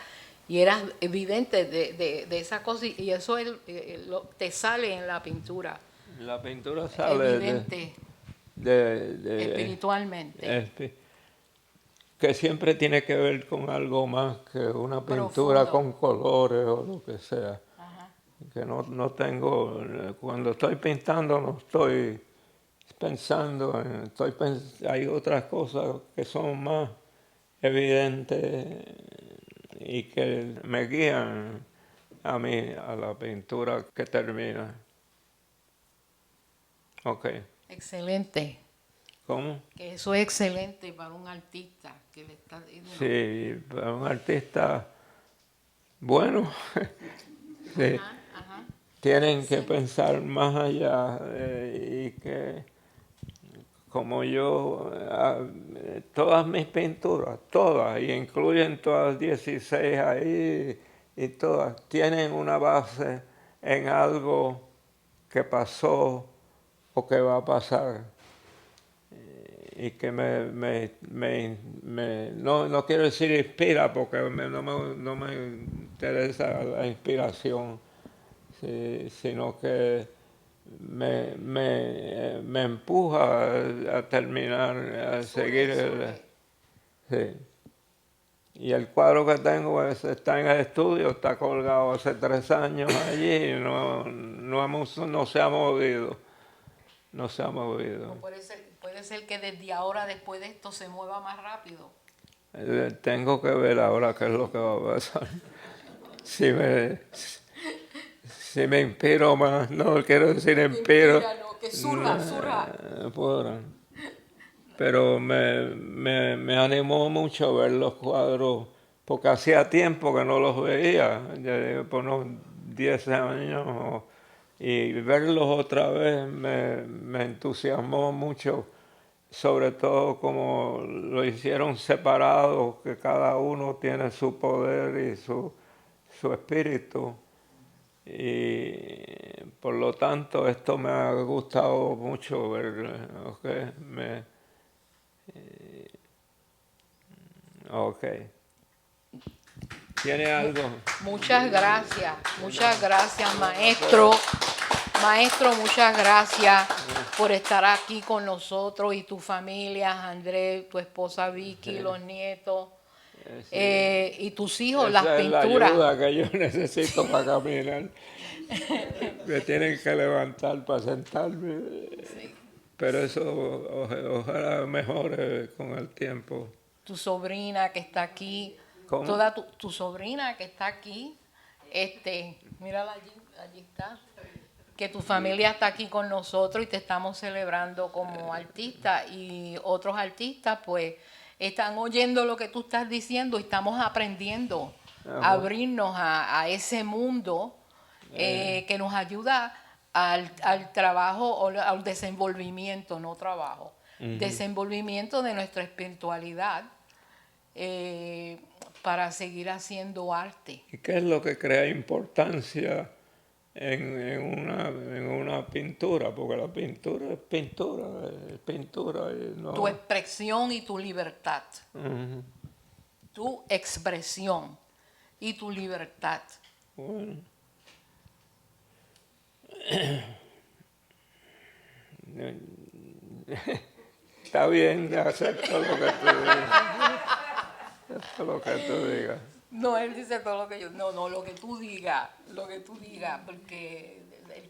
[SPEAKER 2] y eras evidente de esa cosa y eso te sale en la pintura.
[SPEAKER 3] La pintura sale
[SPEAKER 2] Evidente espiritualmente.
[SPEAKER 3] Que siempre tiene que ver con algo más que una pintura
[SPEAKER 2] Profundo.
[SPEAKER 3] con colores o lo que sea.
[SPEAKER 2] Ajá.
[SPEAKER 3] Que no tengo, cuando estoy pintando no estoy pensando, hay otras cosas que son más evidentes y que me guían a la pintura que termina. Okay.
[SPEAKER 2] Excelente.
[SPEAKER 3] ¿Cómo?
[SPEAKER 2] Que eso es excelente para un artista que le está
[SPEAKER 3] Sí, para un artista bueno, sí,
[SPEAKER 2] Ajá.
[SPEAKER 3] tienen que pensar más allá y que como yo, todas mis pinturas, todas, y incluyen todas 16 ahí, y todas tienen una base en algo que pasó o que va a pasar. Y que no quiero decir inspira, porque no me interesa la inspiración, sino que me empuja a terminar, a seguir. Sí. Y el cuadro que tengo está en el estudio, está colgado hace 3 años allí, y no se ha movido. No se ha movido.
[SPEAKER 2] Puede ser que desde ahora, después de esto, se mueva más rápido.
[SPEAKER 3] Tengo que ver ahora qué es lo que va a pasar. Si me inspiro más, no quiero decir inspiro.
[SPEAKER 2] Que surja.
[SPEAKER 3] Pero me animó mucho ver los cuadros, porque hacía tiempo que no los veía, ya por unos 10 años, y verlos otra vez me entusiasmó mucho, sobre todo como lo hicieron separados, que cada uno tiene su poder y su espíritu. Y por lo tanto esto me ha gustado mucho ver, ok. ¿Tiene algo?
[SPEAKER 2] Muchas gracias, maestro. Maestro, muchas gracias por estar aquí con nosotros y tu familia, Andrés, tu esposa Vicky,
[SPEAKER 3] Sí.
[SPEAKER 2] los nietos,
[SPEAKER 3] Sí.
[SPEAKER 2] y tus hijos,
[SPEAKER 3] Esa
[SPEAKER 2] las
[SPEAKER 3] es la
[SPEAKER 2] pinturas.
[SPEAKER 3] ayuda que yo necesito para caminar. Me tienen que levantar para sentarme.
[SPEAKER 2] Sí.
[SPEAKER 3] Pero eso ojalá mejore con el tiempo.
[SPEAKER 2] Tu sobrina que está aquí,
[SPEAKER 3] ¿Cómo?
[SPEAKER 2] toda tu sobrina que está aquí, mírala allí está, que tu familia está aquí con nosotros y te estamos celebrando como artista, y otros artistas pues están oyendo lo que tú estás diciendo y estamos aprendiendo a abrirnos a ese mundo que nos ayuda al trabajo o al desenvolvimiento, no trabajo, desenvolvimiento de nuestra espiritualidad, para seguir haciendo arte.
[SPEAKER 3] ¿Y qué es lo que crea importancia en una pintura? Porque la pintura es pintura, y no...
[SPEAKER 2] Tu expresión y tu libertad.
[SPEAKER 3] Ujú.
[SPEAKER 2] Tu expresión y tu libertad.
[SPEAKER 3] Bueno. Está bien, acepto lo que tú digas. Acepto lo que tú digas.
[SPEAKER 2] No, él dice todo lo que yo... No, lo que tú digas, porque el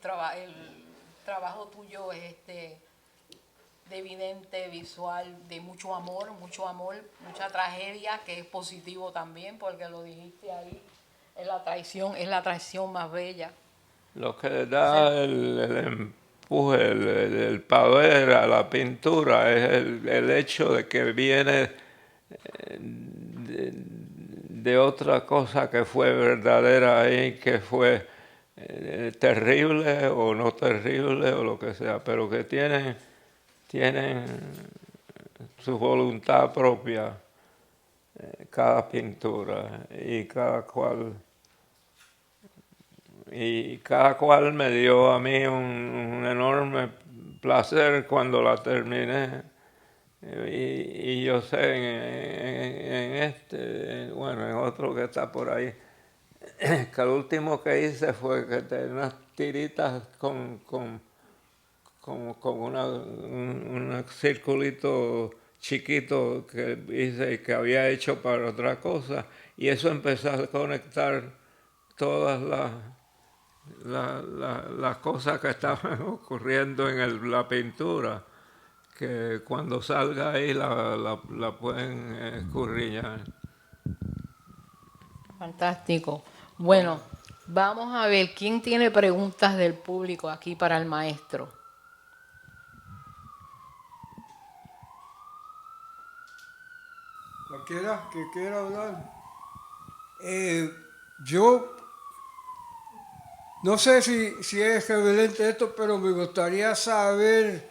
[SPEAKER 2] trabajo tuyo es de evidente, visual, de mucho amor, mucha tragedia, que es positivo también, porque lo dijiste ahí, es la traición más bella.
[SPEAKER 3] Lo que le da el empuje, el poder a la pintura es el hecho de que viene de otra cosa que fue verdadera ahí, que fue terrible o no terrible o lo que sea, pero que tienen su voluntad propia, cada pintura, y cada cual me dio a mí un enorme placer cuando la terminé. Y yo sé en otro que está por ahí, que el último que hice fue que tenía unas tiritas con un circulito chiquito que hice y que había hecho para otra cosa, y eso empezó a conectar todas las cosas que estaban ocurriendo en la pintura, que cuando salga ahí la pueden escudriñar.
[SPEAKER 2] Fantástico. Bueno, vamos a ver quién tiene preguntas del público aquí para el maestro.
[SPEAKER 1] Cualquiera que quiera hablar. Yo no sé si es relevante esto, pero me gustaría saber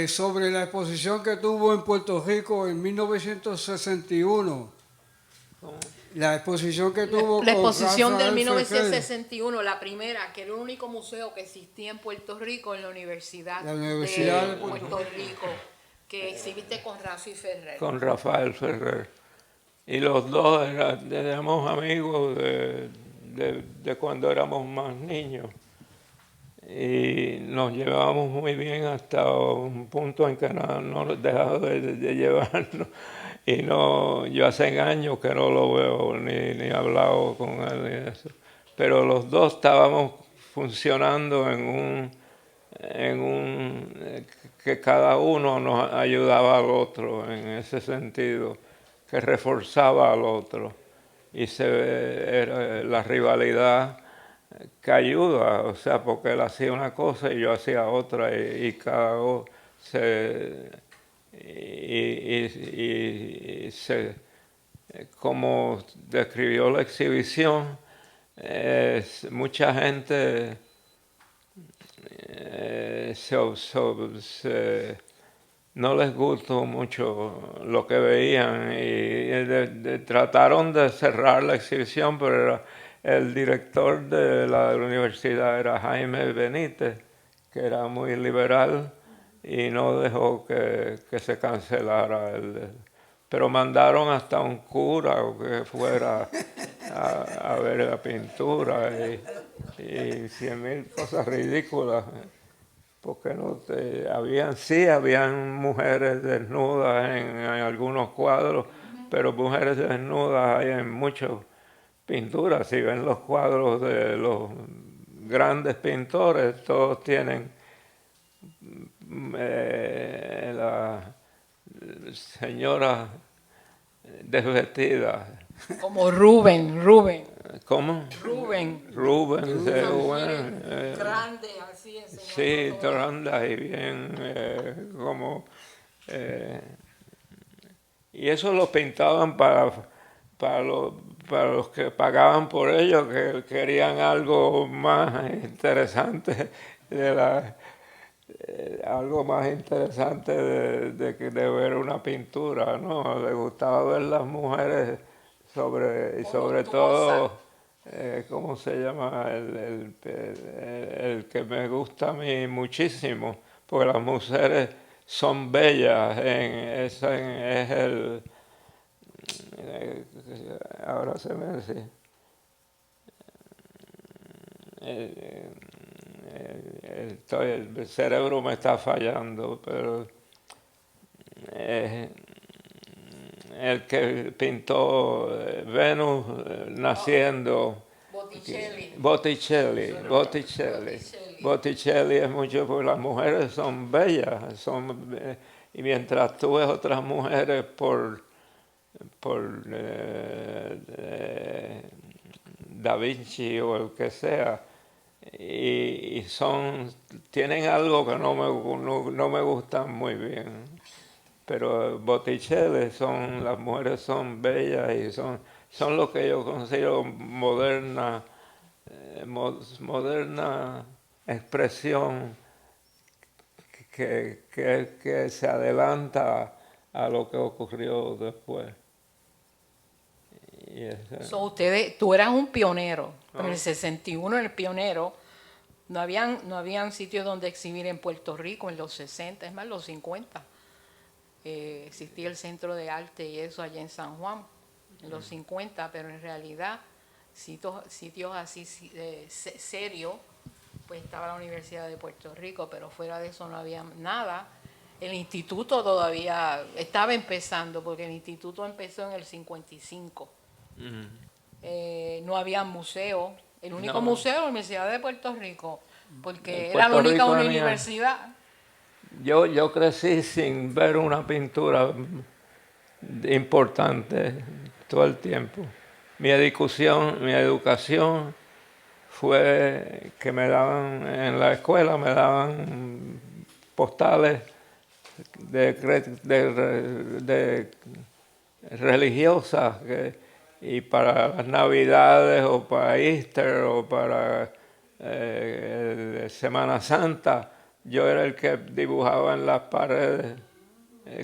[SPEAKER 1] sobre la exposición que tuvo en Puerto Rico en 1961. La exposición que tuvo
[SPEAKER 2] La
[SPEAKER 1] con
[SPEAKER 2] exposición del
[SPEAKER 1] Rafael Ferrer.
[SPEAKER 2] 1961, la primera, que era el único museo que existía en Puerto Rico, en la Universidad
[SPEAKER 1] de
[SPEAKER 2] Puerto Rico, que exhibiste con Rafi Ferrer.
[SPEAKER 3] Con Rafael Ferrer. Y los dos éramos amigos de cuando éramos más niños. Y nos llevábamos muy bien hasta un punto en que no nos dejaba de llevarnos. Y yo hace años que no lo veo ni he hablado con él ni eso. Pero los dos estábamos funcionando en que cada uno nos ayudaba al otro en ese sentido, que reforzaba al otro. Y era la rivalidad que ayuda, o sea, porque él hacía una cosa y yo hacía otra, y cada uno como describió la exhibición, mucha gente no les gustó mucho lo que veían, y trataron de cerrar la exhibición, pero el director de la universidad era Jaime Benítez, que era muy liberal y no dejó que se cancelara. Pero mandaron hasta un cura que fuera a ver la pintura, y 100,000 cosas ridículas. Porque habían mujeres desnudas en algunos cuadros, pero mujeres desnudas hay en muchas pinturas. Si ven los cuadros de los grandes pintores, todos tienen la señora desvestida.
[SPEAKER 2] Como Rubén.
[SPEAKER 3] ¿Cómo?
[SPEAKER 2] Rubén.
[SPEAKER 3] Rubén, bueno,
[SPEAKER 2] Grande, así
[SPEAKER 3] sí, Toranda y bien como... eh, y eso lo pintaban para, los, para los que pagaban por ello, que querían algo más interesante de algo más interesante de ver una pintura, ¿no? Le gustaba ver las mujeres y sobre todo, ¿cómo se llama? El que me gusta a mí muchísimo, porque las mujeres son bellas, es eh, ahora se me dice, el cerebro me está fallando, pero eh, el que pintó Venus naciendo,
[SPEAKER 2] Botticelli.
[SPEAKER 3] Botticelli es mucho porque las mujeres son bellas, y mientras tú ves otras mujeres por Da Vinci o el que sea, y tienen algo que no me gustan muy bien. Pero Botticelli las mujeres son bellas y son lo que yo considero moderna expresión que se adelanta a lo que ocurrió después. Y
[SPEAKER 2] So, tú eras un pionero. En el 61, el pionero, no habían sitios donde exhibir en Puerto Rico en los 60, es más, los 50. Existía el Centro de Arte y eso allá en San Juan, en los 50, pero en realidad sitios así serios, pues estaba la Universidad de Puerto Rico, pero fuera de eso no había nada. El instituto todavía estaba empezando, porque el instituto empezó en el 55. No había museo. El único
[SPEAKER 3] No.
[SPEAKER 2] museo era la Universidad de Puerto Rico, porque
[SPEAKER 3] En
[SPEAKER 2] era la
[SPEAKER 3] Puerto
[SPEAKER 2] única
[SPEAKER 3] Rico venía-
[SPEAKER 2] universidad.
[SPEAKER 3] Yo crecí sin ver una pintura importante todo el tiempo. Mi educación fue que me daban en la escuela, me daban postales de religiosas y para las Navidades o para Easter o para Semana Santa, yo era el que dibujaba en las paredes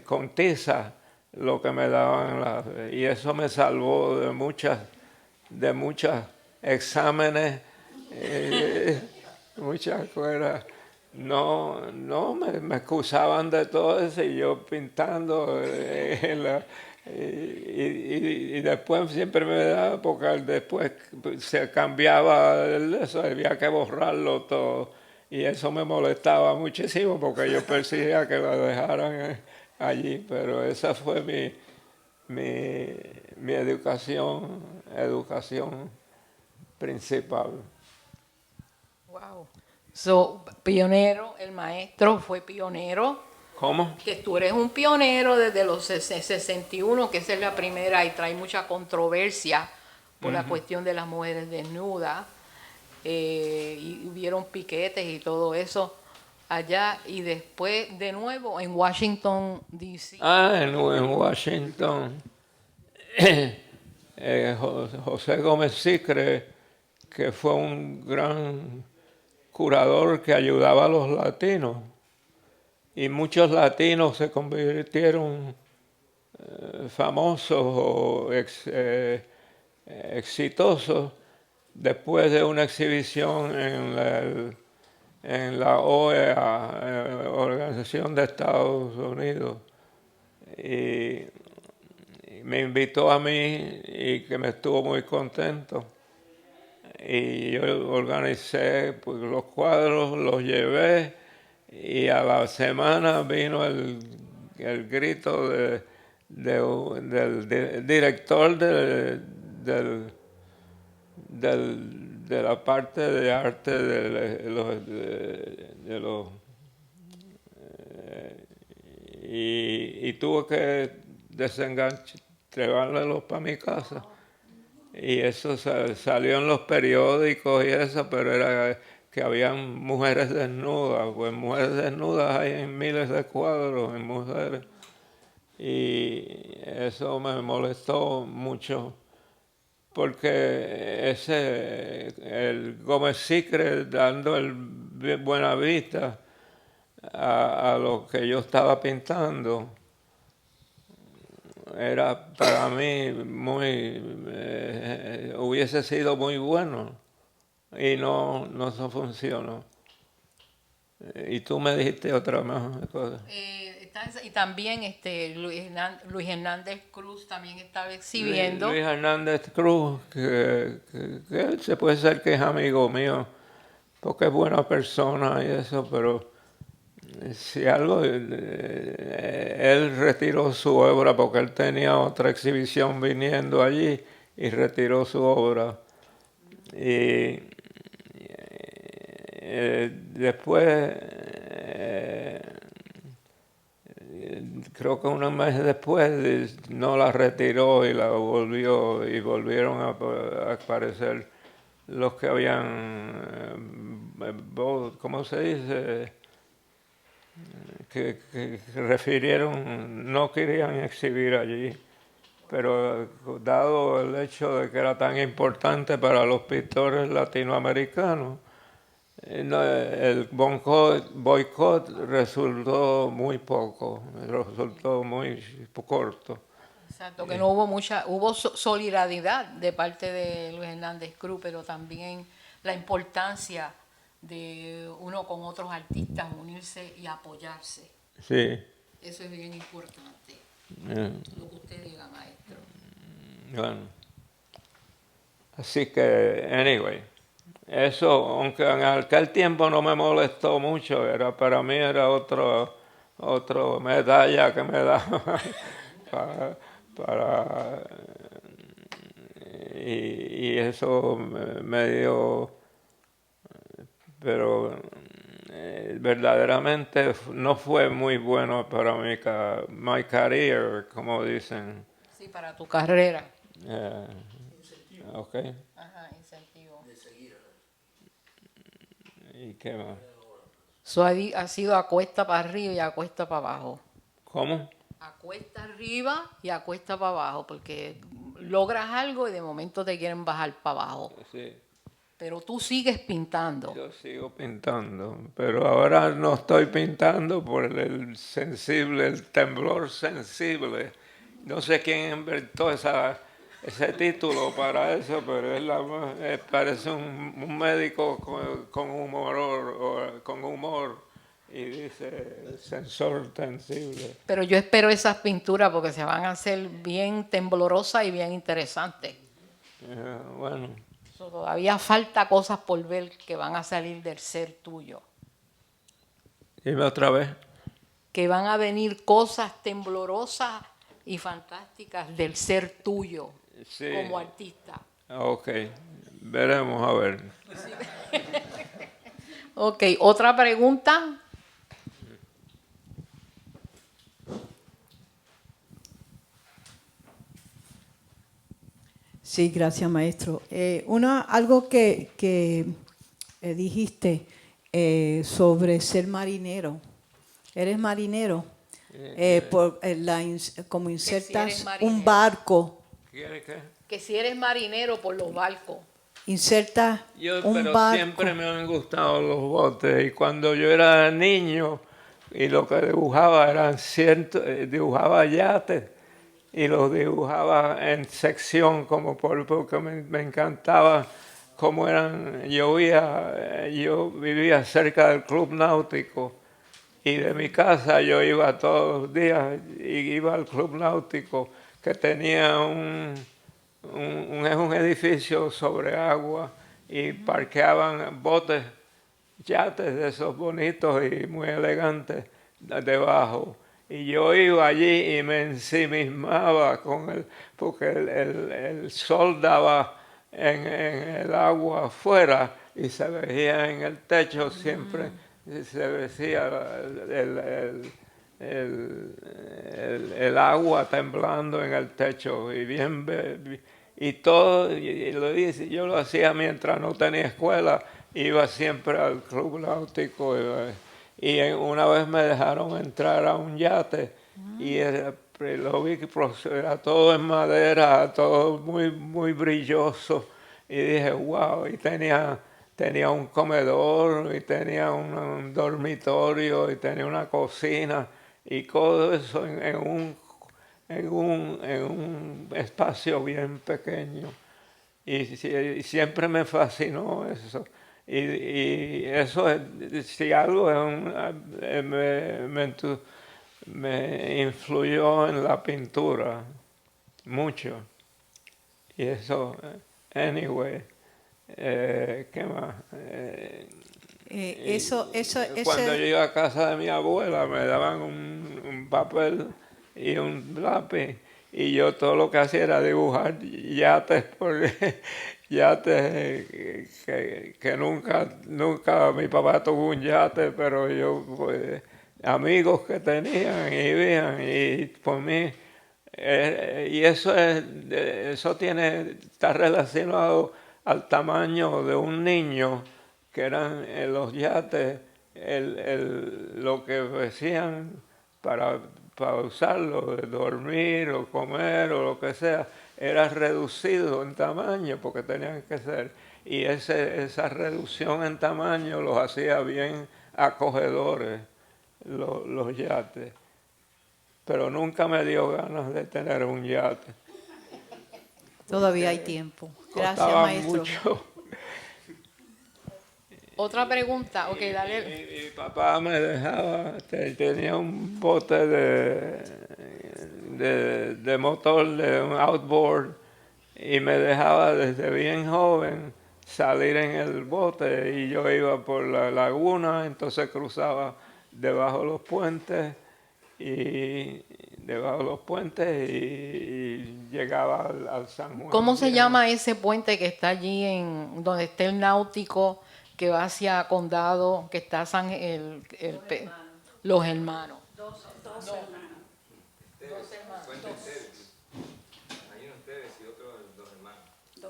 [SPEAKER 3] con tiza lo que me daban y eso me salvó de muchos exámenes, muchas cosas. No, me excusaban de todo eso y yo pintando y después siempre me daba porque después se cambiaba eso, había que borrarlo todo y eso me molestaba muchísimo porque yo percibía que lo dejaran allí, pero esa fue mi educación principal.
[SPEAKER 2] Wow. So, pionero, el maestro fue pionero,
[SPEAKER 3] ¿Cómo?
[SPEAKER 2] que tú eres un pionero desde los 61, que esa es la primera y trae mucha controversia por la cuestión de las mujeres desnudas, y hubieron piquetes y todo eso allá, y después de nuevo en Washington, D.C.
[SPEAKER 3] En Washington, José Gómez Sicre, que fue un gran curador que ayudaba a los latinos, y muchos latinos se convirtieron famosos o exitosos después de una exhibición en la OEA, Organización de Estados Unidos, y me invitó a mí y que me estuvo muy contento. Y yo organicé pues, los cuadros, los llevé y a la semana vino el grito del director de la parte de arte y tuve que desenganche, llevármelos para mi casa Y eso salió en los periódicos y eso, pero era que habían mujeres desnudas, pues mujeres desnudas hay en miles de cuadros en mujeres. Y eso me molestó mucho porque el Gómez Sicre dando el buena vista a lo que yo estaba pintando era para mí hubiese sido muy bueno y no se funcionó. Y tú me dijiste otra más cosa.
[SPEAKER 2] Y también Luis Hernández Cruz también estaba exhibiendo.
[SPEAKER 3] Luis Hernández Cruz, que se puede ser que es amigo mío, porque es buena persona y eso, pero si algo, él retiró su obra porque él tenía otra exhibición viniendo allí y retiró su obra. Y después, creo que unos meses después, no la retiró y la volvió, y volvieron a aparecer los que habían, ¿cómo se dice? Que refirieron, no querían exhibir allí, pero dado el hecho de que era tan importante para los pintores latinoamericanos, el boicot resultó muy poco, resultó muy corto.
[SPEAKER 2] Exacto, que no hubo hubo solidaridad de parte de Luis Hernández Cruz, pero también la importancia de uno con otros artistas unirse y apoyarse.
[SPEAKER 3] Sí.
[SPEAKER 2] Eso es bien importante. Lo que usted diga, maestro.
[SPEAKER 3] Bueno. Así que, anyway, eso, aunque en aquel tiempo no me molestó mucho, para mí era otro medalla que me daba para y eso me dio, pero verdaderamente no fue muy bueno para my career, como dicen.
[SPEAKER 2] Sí, para tu carrera.
[SPEAKER 3] Ok.
[SPEAKER 2] Ajá, incentivo.
[SPEAKER 3] ¿Y qué más?
[SPEAKER 2] Eso ha sido a cuesta para arriba y a cuesta para abajo.
[SPEAKER 3] ¿Cómo?
[SPEAKER 2] A cuesta arriba y a cuesta para abajo, porque logras algo y de momento te quieren bajar para abajo.
[SPEAKER 3] Sí.
[SPEAKER 2] Pero tú sigues pintando.
[SPEAKER 3] Yo sigo pintando, pero ahora no estoy pintando por el temblor sensible. No sé quién inventó ese título para eso, pero parece un médico con humor y dice sensor sensible.
[SPEAKER 2] Pero yo espero esas pinturas porque se van a hacer bien temblorosas y bien interesantes.
[SPEAKER 3] Bueno.
[SPEAKER 2] Todavía falta cosas por ver que van a salir del ser tuyo.
[SPEAKER 3] Dime otra vez.
[SPEAKER 2] Que van a venir cosas temblorosas y fantásticas del ser tuyo
[SPEAKER 3] Sí.
[SPEAKER 2] como artista.
[SPEAKER 3] Ok, veremos a ver.
[SPEAKER 2] Ok, otra pregunta.
[SPEAKER 5] Sí, gracias, maestro. Algo que dijiste sobre ser marinero. ¿Eres marinero? Como insertas
[SPEAKER 2] marinero.
[SPEAKER 5] un barco,
[SPEAKER 3] ¿Quieres qué?
[SPEAKER 2] Que si eres marinero por los barcos.
[SPEAKER 5] insertas un
[SPEAKER 3] Pero
[SPEAKER 5] barco.
[SPEAKER 3] siempre me han gustado los botes y cuando yo era niño y lo que dibujaba dibujaba yates y los dibujaba en sección porque me encantaba cómo eran. Yo vivía cerca del club náutico y de mi casa yo iba todos los días y iba al club náutico que tenía es un edificio sobre agua y parqueaban botes, yates de esos bonitos y muy elegantes debajo. Y yo iba allí y me ensimismaba porque el sol daba en el agua afuera y se veía en el techo siempre, se veía el agua temblando en el techo y y todo, y lo hice, yo lo hacía mientras no tenía escuela, iba siempre al club náutico, una vez me dejaron entrar a un yate y lo vi que era todo en madera, todo muy, muy brilloso, y dije, wow, y tenía un comedor, y tenía un dormitorio, y tenía una cocina, y todo eso en un espacio bien pequeño. Y siempre me fascinó eso. Y eso, si algo me influyó en la pintura, mucho. Y eso, anyway, ¿qué más? Cuando yo iba a casa de mi abuela me daban un papel y un lápiz y yo todo lo que hacía era dibujar yates, porque yates que nunca mi papá tuvo un yate, pero yo, pues, amigos que tenían y veían, y por mí, y eso está relacionado al tamaño de un niño, que eran los yates, lo que decían para usarlo, de dormir o comer o lo que sea, era reducido en tamaño porque tenían que ser. Y esa reducción en tamaño los hacía bien acogedores, los yates. Pero nunca me dio ganas de tener un yate.
[SPEAKER 5] Todavía hay tiempo. Gracias,
[SPEAKER 3] Costaba
[SPEAKER 5] maestro.
[SPEAKER 3] mucho.
[SPEAKER 2] Otra pregunta, ok, dale.
[SPEAKER 3] Mi papá me dejaba, tenía un bote de motor, de un outboard, y me dejaba desde bien joven salir en el bote, y yo iba por la laguna, entonces cruzaba debajo de los puentes y llegaba al San Juan.
[SPEAKER 2] ¿Cómo se
[SPEAKER 3] Viejo.
[SPEAKER 2] llama ese puente que está allí en donde está el náutico, que va hacia Condado, que está Los Hermanos? Dos hermanos.
[SPEAKER 3] Hay uno ustedes y otro Dos Hermanos.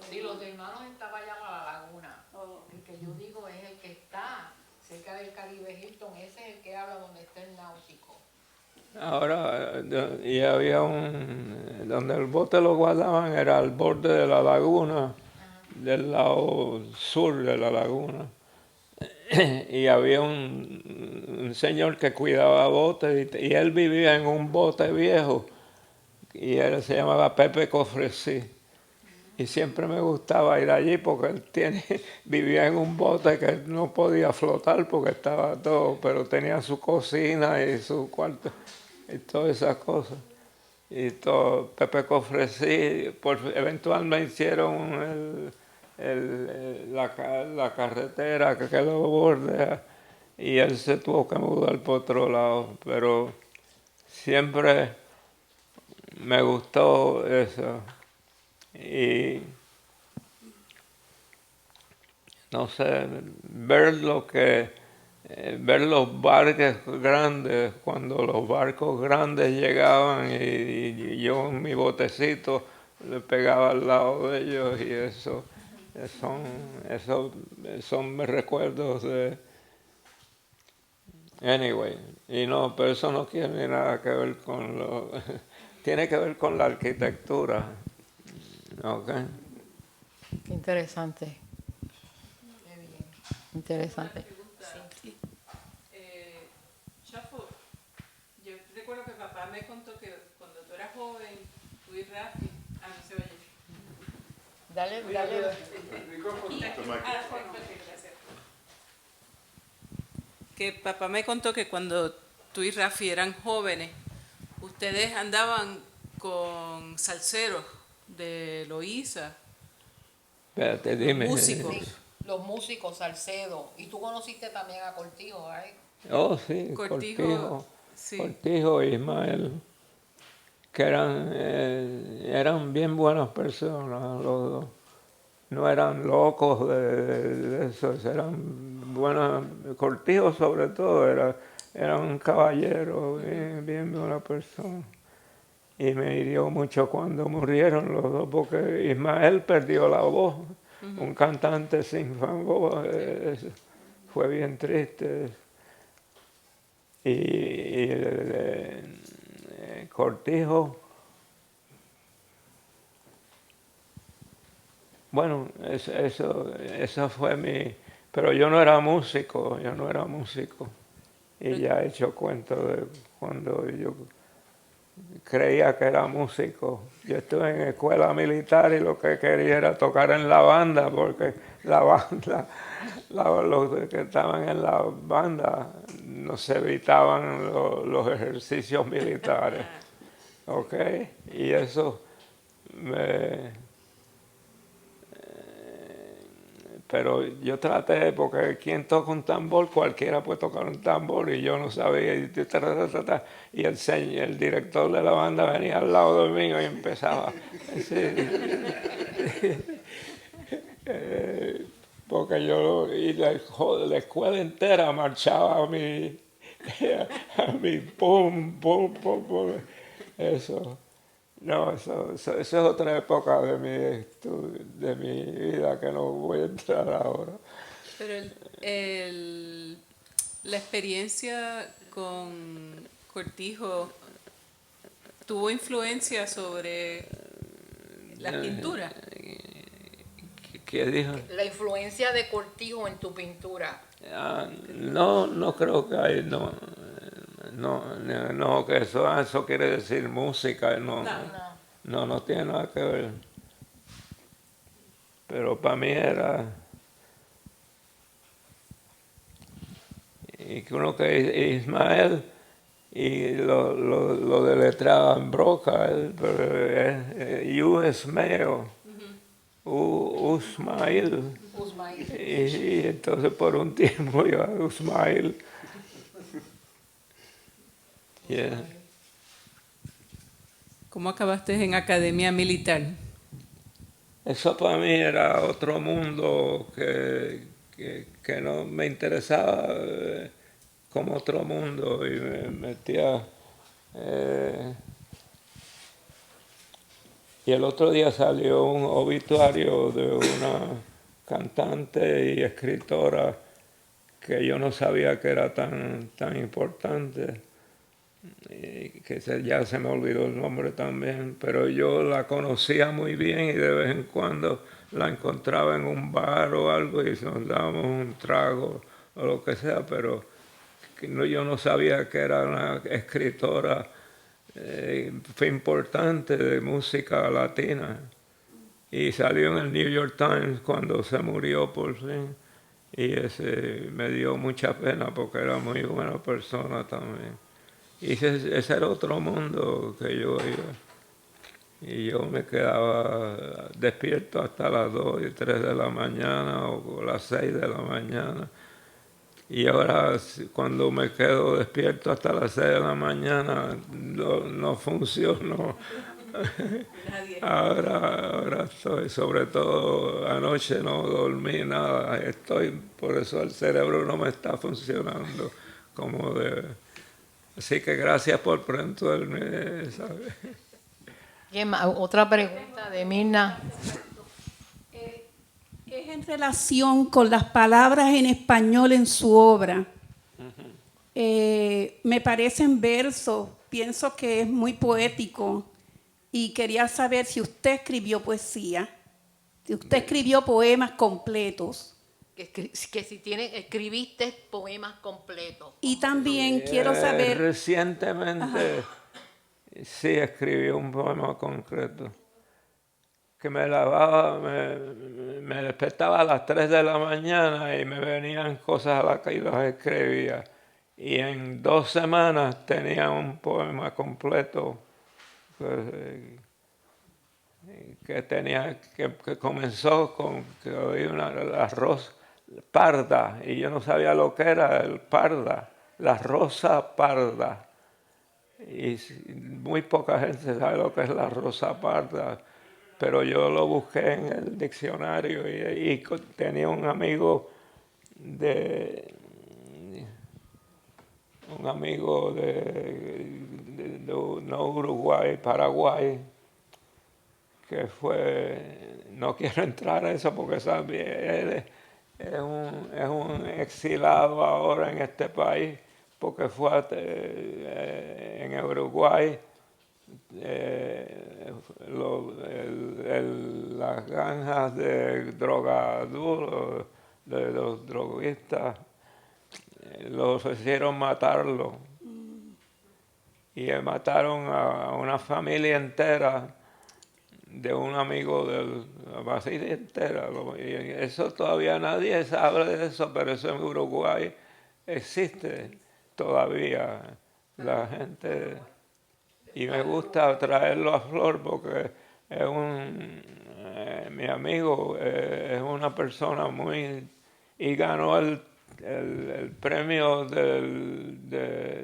[SPEAKER 2] Sí, Los Hermanos estaba allá a la laguna. El que yo digo es el que está cerca del Caribe Hilton, ese es el que habla donde está el náutico.
[SPEAKER 3] Ahora, y había donde el bote lo guardaban, era al borde de la laguna, del lado sur de la laguna. Y había un señor que cuidaba botes, y él vivía en un bote viejo, y él se llamaba Pepe Cofresí. Y siempre me gustaba ir allí porque él vivía en un bote que no podía flotar porque estaba todo, pero tenía su cocina y su cuarto y todas esas cosas. Y todo, Pepe Cofresí, eventualmente hicieron la carretera que lo bordea, y él se tuvo que mudar por otro lado, pero siempre me gustó eso. Y no sé, ver los barcos grandes, cuando los barcos grandes llegaban, y yo en mi botecito le pegaba al lado de ellos, y eso son mis recuerdos de... Anyway, pero eso no tiene nada que ver con tiene que ver con la arquitectura. Okay.
[SPEAKER 2] Qué interesante. Qué bien. Interesante.
[SPEAKER 6] Sí. Chafo, yo recuerdo que papá me contó que cuando tú eras joven, tú y Rafi, no se oye.
[SPEAKER 2] Dale.
[SPEAKER 6] Gracias. Que papá me contó que cuando tú y Rafi eran jóvenes, ustedes andaban con salseros de Loíza.
[SPEAKER 3] Espérate, dime.
[SPEAKER 6] Músicos.
[SPEAKER 2] Sí, los músicos, Salcedo. Y tú conociste también a Cortijo, ¿eh?
[SPEAKER 3] Oh, sí,
[SPEAKER 6] Cortijo, sí.
[SPEAKER 3] Cortijo e Ismael, que eran bien buenas personas los dos. No eran locos de eso, eran buenas. Cortijo sobre todo era un caballero, bien buena persona. Y me hirió mucho cuando murieron los dos, porque Ismael perdió la voz. Un cantante sin voz, fue bien triste. Y Cortijo, bueno, eso fue mi... Pero yo no era músico. Y ya he hecho cuento de cuando yo creía que era músico. Yo estuve en escuela militar y lo que quería era tocar en la banda, porque los que estaban en la banda nos evitaban los ejercicios militares. ¿Ok? Y eso pero yo traté, porque quien toca un tambor, cualquiera puede tocar un tambor, y yo no sabía. Y el director de la banda venía al lado de mí y empezaba. Porque y la escuela entera marchaba a mi pum, pum, pum, pum. Eso. No, eso es otra época de mi vida que no voy a entrar ahora.
[SPEAKER 6] Pero la experiencia con Cortijo tuvo influencia sobre las pinturas.
[SPEAKER 3] ¿Qué dijo?
[SPEAKER 2] La influencia de Cortijo en tu pintura.
[SPEAKER 3] No creo que hay, no, que eso quiere decir música, no tiene nada que ver. Pero para mí era, y que uno que Ismael, y lo deletraba en broca, pero es Ismael, Usmail. Y entonces por un tiempo yo Usmail. Yeah.
[SPEAKER 6] ¿Cómo acabaste en academia militar?
[SPEAKER 3] Eso para mí era otro mundo que no me interesaba como otro mundo, y me metía. Y el otro día salió un obituario de una cantante y escritora que yo no sabía que era tan importante, y que ya se me olvidó el nombre también, pero yo la conocía muy bien y de vez en cuando la encontraba en un bar o algo y nos dábamos un trago o lo que sea, pero yo no sabía que era una escritora fue importante de música latina, y salió en el New York Times cuando se murió por fin, y me dio mucha pena porque era muy buena persona también. Y ese era otro mundo que yo iba, y yo me quedaba despierto hasta las 2 y 3 de la mañana o las 6 de la mañana. Y ahora cuando me quedo despierto hasta las 6 de la mañana no funciono. Ahora estoy, sobre todo anoche no dormí nada. Por eso el cerebro no me está funcionando como debe. Así que gracias por preguntarme, ¿sabes?
[SPEAKER 2] Otra pregunta de Mirna.
[SPEAKER 7] Es en relación con las palabras en español en su obra. Me parecen versos, pienso que es muy poético, y quería saber si usted escribió poesía, si usted escribió poemas completos.
[SPEAKER 2] Que si escribiste poemas completos.
[SPEAKER 7] Y también quiero saber...
[SPEAKER 3] Recientemente sí escribí un poema concreto. Que me lavaba, me despertaba a las 3 de la mañana y me venían cosas a las que las escribía. Y en 2 semanas tenía un poema completo que comenzó con que oí la rosa parda, y yo no sabía lo que era el parda, la rosa parda. Y muy poca gente sabe lo que es la rosa parda, pero yo lo busqué en el diccionario, y tenía un amigo un amigo no Uruguay, Paraguay, que fue, no quiero entrar en eso porque él es un exilado ahora en este país, porque fue en Uruguay, las granjas de drogaduros, de los droguistas, los hicieron matarlo. Y mataron a una familia entera de un amigo de la familia entera. Y eso todavía nadie sabe de eso, pero eso en Uruguay existe todavía. La gente... Y me gusta traerlo a flor porque es mi amigo es una persona muy... Y ganó el premio de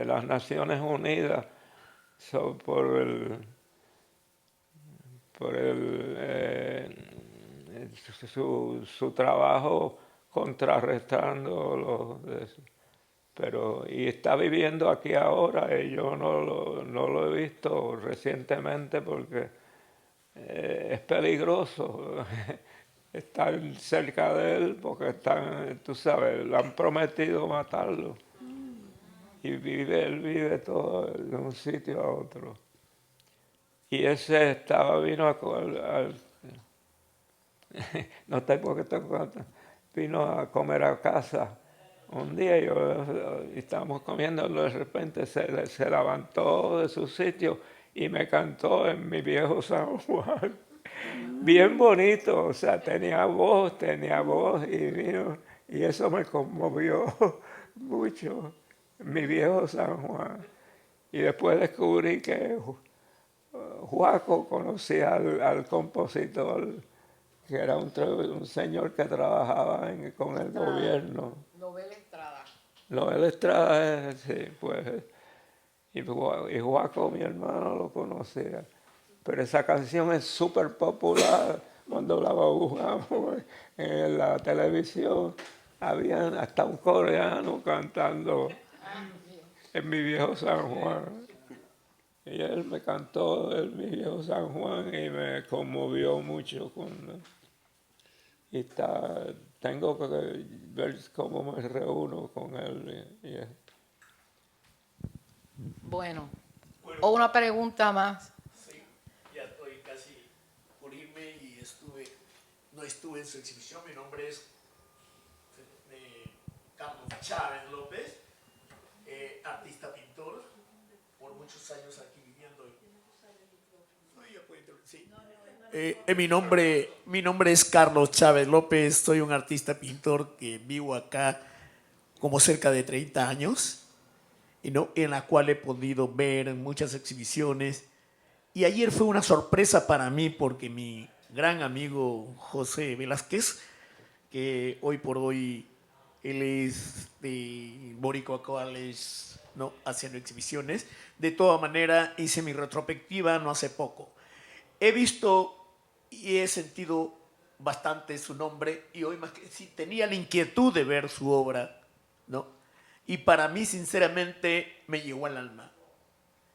[SPEAKER 3] las Naciones Unidas por su trabajo contrarrestando pero y está viviendo aquí ahora y yo no lo he visto recientemente porque es peligroso estar cerca de él porque tú sabes, le han prometido matarlo y él vive todo de un sitio a otro. Y ese vino no sé por qué te cuento, vino a comer a casa un día y estábamos comiendo, de repente se levantó de su sitio y me cantó en mi viejo San Juan. Bien bonito, o sea, tenía voz y vino, y eso me conmovió mucho, mi viejo San Juan. Y después descubrí que Juaco conocía al compositor, que era un señor que trabajaba con el gobierno.
[SPEAKER 2] Nobel Estrada.
[SPEAKER 3] Noel Estrada, sí, pues, y Juaco, mi hermano, lo conocía. Pero esa canción es súper popular. Cuando la buscamos en la televisión, había hasta un coreano cantando en mi viejo San Juan. Y él me cantó en mi viejo San Juan y me conmovió mucho. Tengo que ver cómo me reúno con él.
[SPEAKER 2] Bueno, o una pregunta más.
[SPEAKER 8] Ya estoy casi por irme y no estuve en su exhibición. Mi nombre es Carlos Chávez López, artista pintor, por muchos años aquí viviendo. Sí. Mi nombre es Carlos Chávez López, soy un artista pintor que vivo acá como cerca de 30 años, en la cual he podido ver muchas exhibiciones. Y ayer fue una sorpresa para mí porque mi gran amigo José Velázquez, que hoy por hoy él es de Borico College, ¿no?, haciendo exhibiciones. De toda manera, hice mi retrospectiva no hace poco. He visto y he sentido bastante su nombre y hoy más que sí tenía la inquietud de ver su obra, ¿no? Y para mí, sinceramente, me llegó al alma.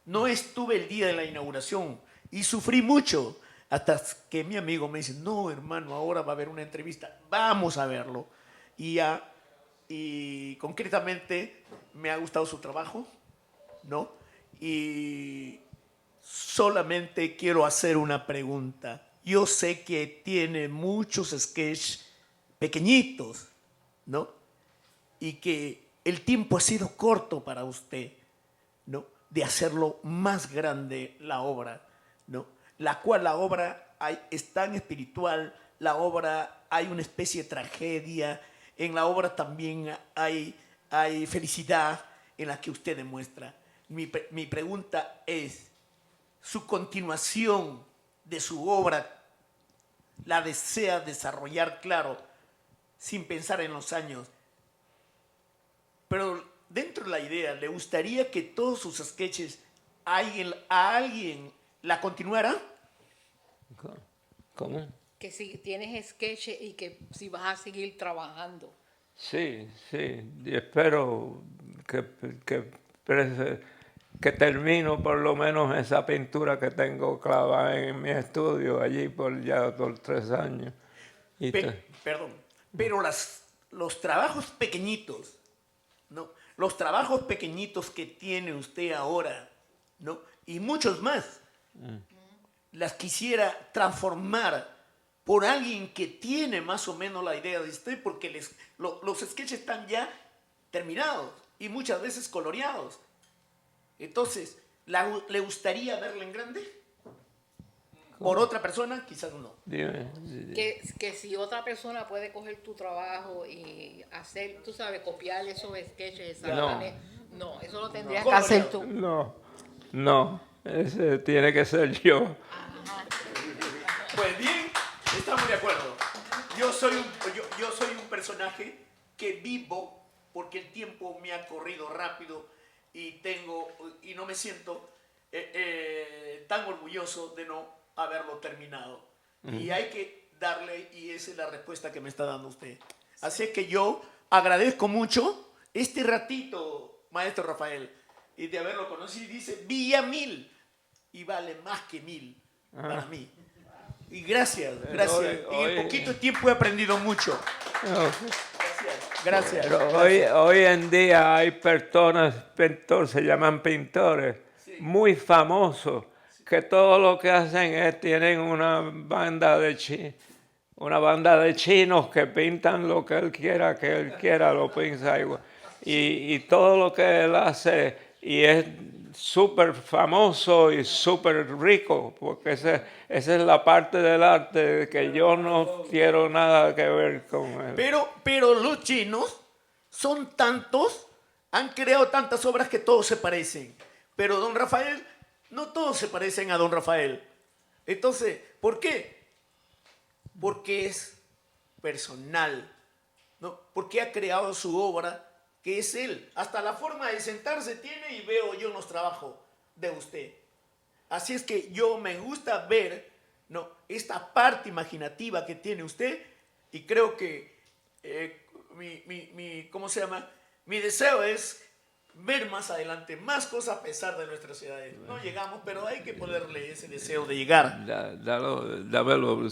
[SPEAKER 8] No estuve el día de la inauguración y sufrí mucho hasta que mi amigo me dice, no, hermano, ahora va a haber una entrevista, vamos a verlo. Y concretamente me ha gustado su trabajo, ¿no? Y solamente quiero hacer una pregunta. Yo sé que tiene muchos sketches pequeñitos, ¿no? Y que el tiempo ha sido corto para usted, ¿no?, de hacerlo más grande la obra, ¿no? La cual la obra es tan espiritual, la obra hay una especie de tragedia, en la obra también hay felicidad en la que usted demuestra. Mi pregunta es, ¿su continuación de su obra la desea desarrollar, claro, sin pensar en los años? Pero dentro de la idea, ¿le gustaría que todos sus sketches a alguien la continuara?
[SPEAKER 3] ¿Cómo?
[SPEAKER 2] Que si tienes sketches y que si vas a seguir trabajando
[SPEAKER 3] Sí, sí, y espero que, que, que termino por lo menos esa pintura que tengo clavada en mi estudio allí por 3 años. Y
[SPEAKER 8] Perdón, pero los trabajos pequeñitos, ¿no? Los trabajos pequeñitos que tiene usted ahora, ¿no? Y muchos más, las quisiera transformar por alguien que tiene más o menos la idea de usted, porque los sketches están ya terminados y muchas veces coloreados. Entonces, ¿le gustaría verla en grande? ¿Por otra persona? Quizás no.
[SPEAKER 3] dime,
[SPEAKER 2] Que si otra persona puede coger tu trabajo y hacer, tú sabes, copiar esos sketches exactamente. No, eso lo tendrías que hacer tú.
[SPEAKER 3] no, ese tiene que ser yo.
[SPEAKER 8] Pues bien, estamos de acuerdo. Yo soy un personaje que vivo porque el tiempo me ha corrido rápido y no me siento tan orgulloso de no haberlo terminado. Y hay que darle, y esa es la respuesta que me está dando usted. Así es que yo agradezco mucho este ratito, maestro Rafael, y de haberlo conocido. Dice Villamil, y vale más que 1000 para mí. Y gracias. En el poquito tiempo he aprendido mucho. Gracias.
[SPEAKER 3] Pero hoy en día hay pintores, se llaman pintores, muy famosos, que todo lo que hacen es, tienen una banda de chinos que pintan lo que él quiera, lo pinta igual. Y todo lo que él hace, y es súper famoso y súper rico, porque esa es la parte del arte que yo no quiero nada que ver con él.
[SPEAKER 8] Pero los chinos son tantos, han creado tantas obras que todos se parecen. Pero don Rafael, no todos se parecen a don Rafael. Entonces, ¿por qué? Porque es personal, ¿no? Porque ha creado su obra, que es él. Hasta la forma de sentarse tiene, y veo yo los trabajos de usted. Así es que me gusta ver, ¿no?, esta parte imaginativa que tiene usted, y creo que ¿cómo se llama? Mi deseo es ver más adelante más cosas a pesar de nuestras ciudades. No llegamos, pero hay que ponerle ese deseo de llegar.
[SPEAKER 3] Dámelo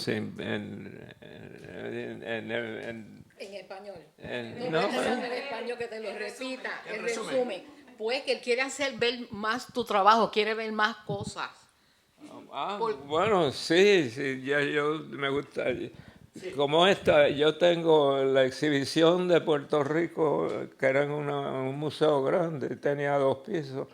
[SPEAKER 2] En español.
[SPEAKER 3] no,
[SPEAKER 2] En español que te lo repita, el resumen. Pues que él quiere hacer ver más tu trabajo, quiere ver más cosas.
[SPEAKER 3] Bueno, sí, yo me gusta. Como esta, yo tengo la exhibición de Puerto Rico, que era en un museo grande, tenía 2 pisos.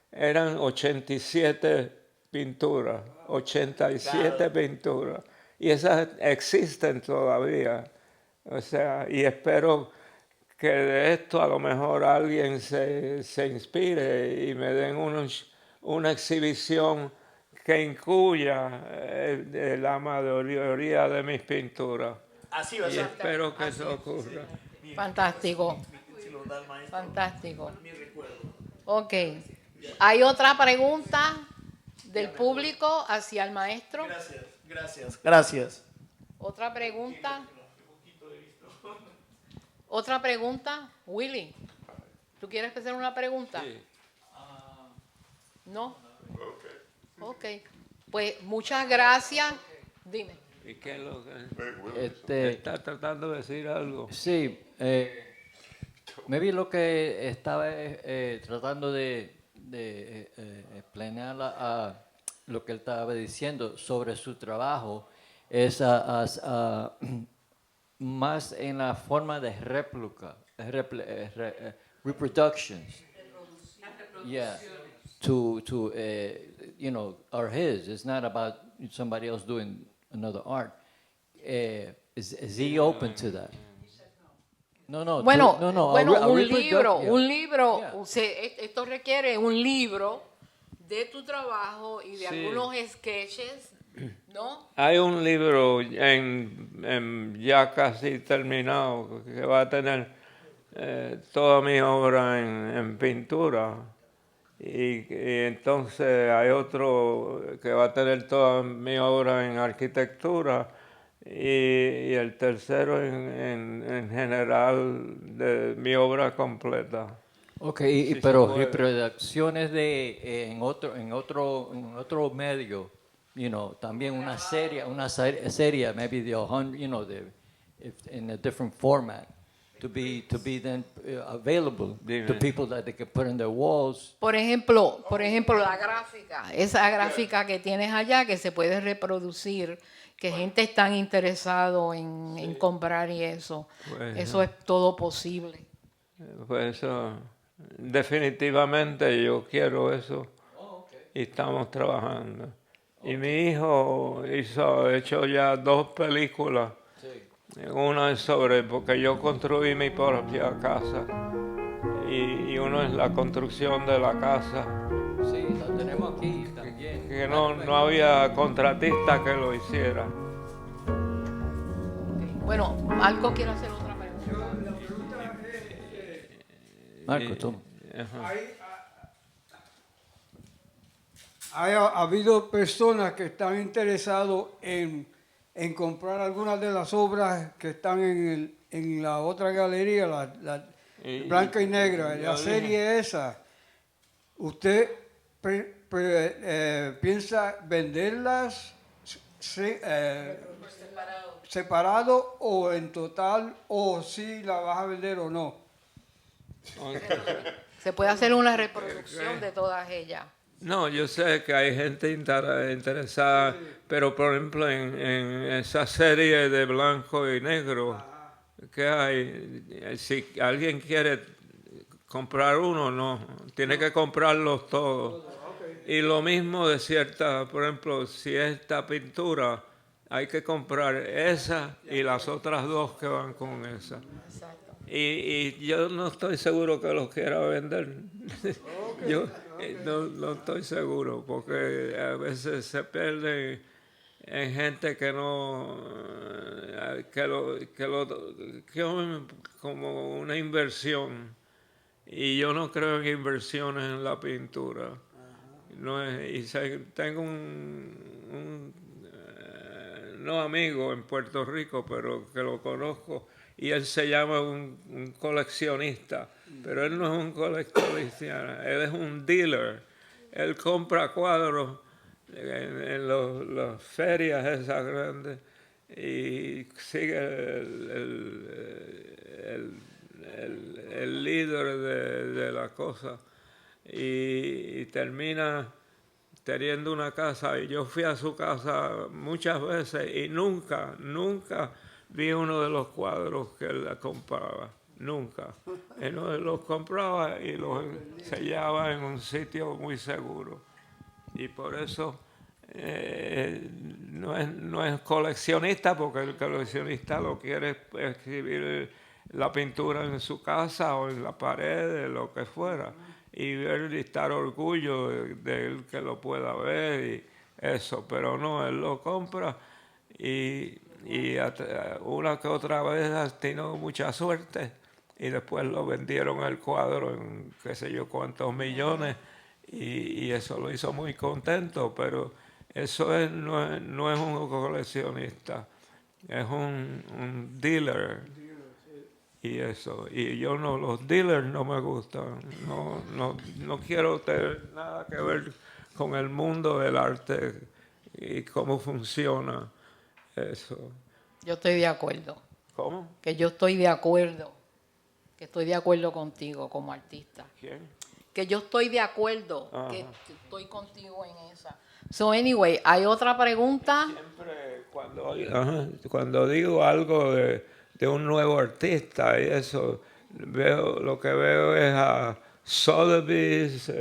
[SPEAKER 3] Eran 87 pinturas, 87 pinturas. Y esas existen todavía. O sea, y espero que de esto a lo mejor alguien se inspire y me den una exhibición que incluya la mayoría de mis pinturas.
[SPEAKER 8] Así va a
[SPEAKER 3] Y
[SPEAKER 8] ser.
[SPEAKER 3] espero que eso ocurra.
[SPEAKER 2] Fantástico. Fantástico. Ok. ¿Hay otra pregunta del público hacia el maestro?
[SPEAKER 8] Gracias.
[SPEAKER 2] ¿Otra pregunta? ¿Otra pregunta? Willy, ¿tú quieres hacer una pregunta?
[SPEAKER 3] Sí.
[SPEAKER 2] ¿No? Ok. Pues muchas gracias. Dime.
[SPEAKER 3] ¿Y qué es lo que está tratando de decir algo?
[SPEAKER 9] Sí, maybe lo que estaba tratando de planear lo que él estaba diciendo sobre su trabajo es más en la forma de réplica, reproductions. Yeah, to are his. It's not about somebody else doing another art. Is he open to that? No.
[SPEAKER 2] Bueno,
[SPEAKER 9] no.
[SPEAKER 2] un libro.
[SPEAKER 9] Yeah.
[SPEAKER 2] Esto requiere un libro de tu trabajo y de algunos sketches, ¿no?
[SPEAKER 3] Hay un libro ya casi terminado que va a tener toda mi obra en pintura. Y entonces hay otro que va a tener toda mi obra en arquitectura y el tercero en general de mi obra completa.
[SPEAKER 9] Ok,
[SPEAKER 3] Sí,
[SPEAKER 9] pero
[SPEAKER 3] se puede.
[SPEAKER 9] producciones de en otro medio, también una serie, maybe the 100, in a different format, to be then available to
[SPEAKER 3] Dime.
[SPEAKER 9] people that they can put in their walls.
[SPEAKER 2] Por ejemplo, la gráfica, esa gráfica que tienes allá que se puede reproducir, que gente está interesado en comprar y eso.
[SPEAKER 3] Pues,
[SPEAKER 2] Eso es todo posible.
[SPEAKER 3] Pues eso, definitivamente yo quiero eso y estamos trabajando. Y mi hijo ha hecho ya 2 películas. Una es porque yo construí mi propia casa y uno es la construcción de la casa,
[SPEAKER 9] Sí, lo tenemos aquí también.
[SPEAKER 3] que no había contratista que lo hiciera.
[SPEAKER 2] Bueno, Marco quiere hacer otra pregunta.
[SPEAKER 9] Marco, toma.
[SPEAKER 3] Ajá.
[SPEAKER 1] Ha habido personas que están interesados en comprar algunas de las obras que están en la otra galería, la blanca y negra, la serie esa. ¿Usted piensa venderlas separado o en total, o si la vas a vender o no?
[SPEAKER 2] Se puede hacer una reproducción de todas ellas.
[SPEAKER 3] No, yo sé que hay gente interesada, pero por ejemplo en esa serie de blanco y negro, ¿qué hay? Si alguien quiere comprar uno, no, tiene que comprarlos todos. Y lo mismo de por ejemplo, si esta pintura, hay que comprar esa y las otras 2 que van con esa. Y yo no estoy seguro que los quiera vender. Yo no estoy seguro, porque a veces se pierden en gente que no, que como una inversión. Y yo no creo en inversiones en la pintura. Tengo no amigo en Puerto Rico, pero que lo conozco, y él se llama un coleccionista, pero él no es un coleccionista, él es un dealer. Él compra cuadros en las ferias esas grandes y sigue el líder de la cosa y termina teniendo una casa. Y yo fui a su casa muchas veces y nunca vi uno de los cuadros que él compraba. Nunca. Él los compraba y los sellaba en un sitio muy seguro. Y por eso no es coleccionista, porque el coleccionista lo quiere escribir la pintura en su casa o en la pared, lo que fuera, y ver y estar orgullo de él que lo pueda ver y eso. Pero no, él lo compra y una que otra vez ha tenido mucha suerte y después lo vendieron el cuadro en qué sé yo cuántos millones y eso lo hizo muy contento, pero eso no es un coleccionista, es un dealer. Y eso, y yo no, los dealers no me gustan, no quiero tener nada que ver con el mundo del arte y cómo funciona eso.
[SPEAKER 2] Yo estoy de acuerdo.
[SPEAKER 3] ¿Cómo?
[SPEAKER 2] Que yo estoy de acuerdo. Que estoy de acuerdo contigo como artista.
[SPEAKER 3] ¿Quién?
[SPEAKER 2] Que yo estoy de acuerdo.
[SPEAKER 3] Ajá.
[SPEAKER 2] Que estoy contigo en esa. So anyway, ¿hay otra pregunta?
[SPEAKER 3] Siempre cuando digo algo de un nuevo artista y eso, lo que veo es a Sotheby's,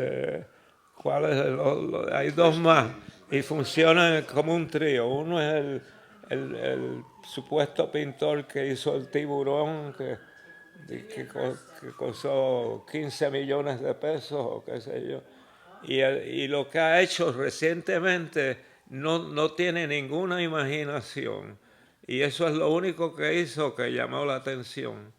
[SPEAKER 3] hay 2 más y funcionan como un trío. Uno es el supuesto pintor que hizo el tiburón que costó 15 millones de pesos o qué sé yo. Y lo que ha hecho recientemente no tiene ninguna imaginación. Y eso es lo único que hizo que llamó la atención.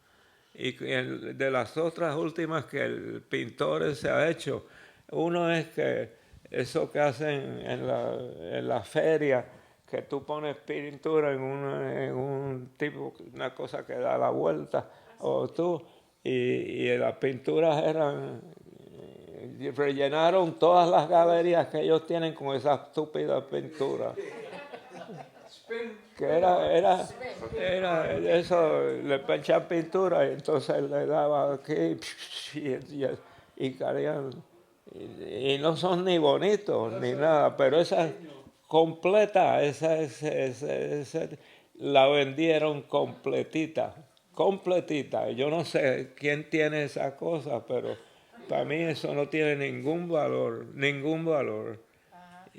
[SPEAKER 3] Y de las otras últimas que el pintor se ha hecho, uno es que eso que hacen en la feria, que tú pones pintura en un tipo, una cosa que da la vuelta, o tú, y las pinturas eran, rellenaron todas las galerías que ellos tienen con esa estúpida pintura. Que era eso, le echan pintura y entonces le daba aquí y caían. Y no son ni bonitos ni nada, pero esa completa, esa la vendieron completita. Yo no sé quién tiene esa cosa, pero para mí eso no tiene ningún valor.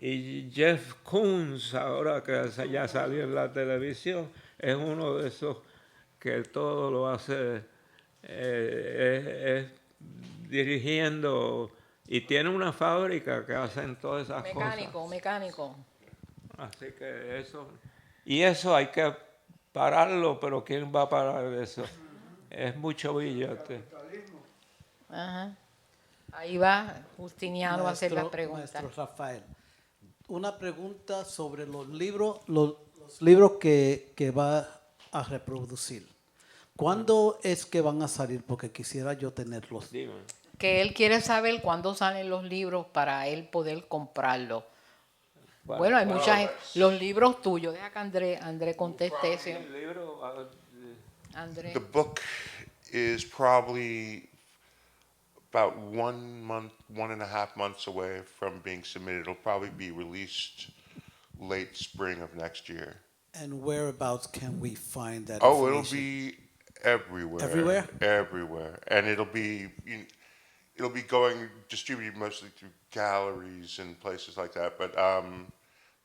[SPEAKER 3] Y Jeff Koons, ahora que ya salió en la televisión, es uno de esos que todo lo hace es dirigiendo, y tiene una fábrica que hacen todas esas
[SPEAKER 2] Mecánico.
[SPEAKER 3] cosas. Así que eso hay que pararlo, pero ¿quién va a parar eso? Es mucho billete.
[SPEAKER 2] Ajá. Ahí va Justiniano a hacer la pregunta.
[SPEAKER 10] Maestro Rafael, una pregunta sobre los libros que va a reproducir. ¿Cuándo es que van a salir? Porque quisiera yo tenerlos.
[SPEAKER 3] Dime.
[SPEAKER 2] Que él quiere saber cuándo salen los libros para él poder comprarlos. Bueno, hay mucha gente. Los libros tuyos, deja que André conteste eso.
[SPEAKER 3] El libro,
[SPEAKER 2] André.
[SPEAKER 4] The book is probably about 1 month, 1.5 months away from being submitted. It'll probably be released late spring of next year.
[SPEAKER 10] And whereabouts can we find that
[SPEAKER 4] Oh, it'll
[SPEAKER 10] information?
[SPEAKER 4] be everywhere.
[SPEAKER 10] Everywhere?
[SPEAKER 4] Everywhere. And it'll be going distributed mostly through galleries and places like that. But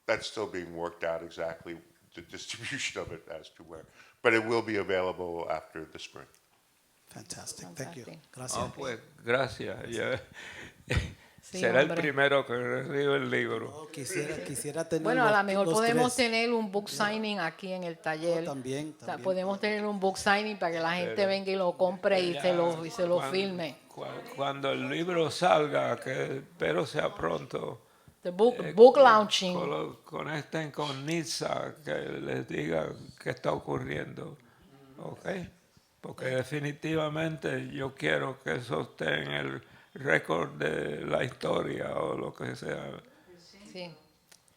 [SPEAKER 4] that's still being worked out exactly, the distribution of it as to where. But it will be available after the spring.
[SPEAKER 10] Fantastic. Thank you.
[SPEAKER 2] Fantastic.
[SPEAKER 10] Gracias.
[SPEAKER 3] pues gracias.
[SPEAKER 2] Sí,
[SPEAKER 3] Será el
[SPEAKER 2] hombre.
[SPEAKER 3] primero que recibe el libro.
[SPEAKER 10] Oh, quisiera tener
[SPEAKER 2] Bueno, a lo mejor
[SPEAKER 10] los
[SPEAKER 2] podemos
[SPEAKER 10] tres.
[SPEAKER 2] tener un book signing aquí en el taller.
[SPEAKER 10] También.
[SPEAKER 2] O sea, podemos tener un book signing para que la gente venga y lo compre y se lo filme.
[SPEAKER 3] Cuando el libro salga, que espero sea pronto,
[SPEAKER 2] The book launching.
[SPEAKER 3] conecten con Nitsa, que les diga qué está ocurriendo. ¿Ok? Porque definitivamente yo quiero que eso esté en el récord de la historia o lo que sea.
[SPEAKER 2] Sí.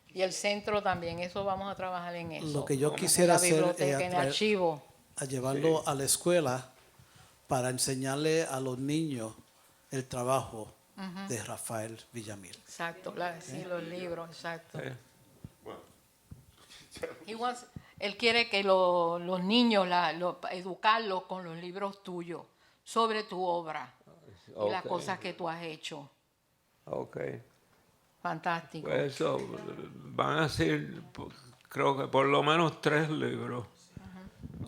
[SPEAKER 2] Y el centro también, eso vamos a trabajar en eso.
[SPEAKER 10] Lo que yo
[SPEAKER 2] En
[SPEAKER 10] quisiera
[SPEAKER 2] la
[SPEAKER 10] hacer
[SPEAKER 2] biblioteca,
[SPEAKER 10] es
[SPEAKER 2] en el archivo.
[SPEAKER 10] a llevarlo a la escuela para enseñarle a los niños el trabajo de Rafael Villamil.
[SPEAKER 2] Exacto, claro, sí, los libros, exacto.
[SPEAKER 3] Sí.
[SPEAKER 2] Él quiere que los niños, educarlos con los libros tuyos, sobre tu obra y las cosas que tú has hecho.
[SPEAKER 3] Ok.
[SPEAKER 2] Fantástico.
[SPEAKER 3] Pues eso, van a ser, creo que por lo menos 3 libros.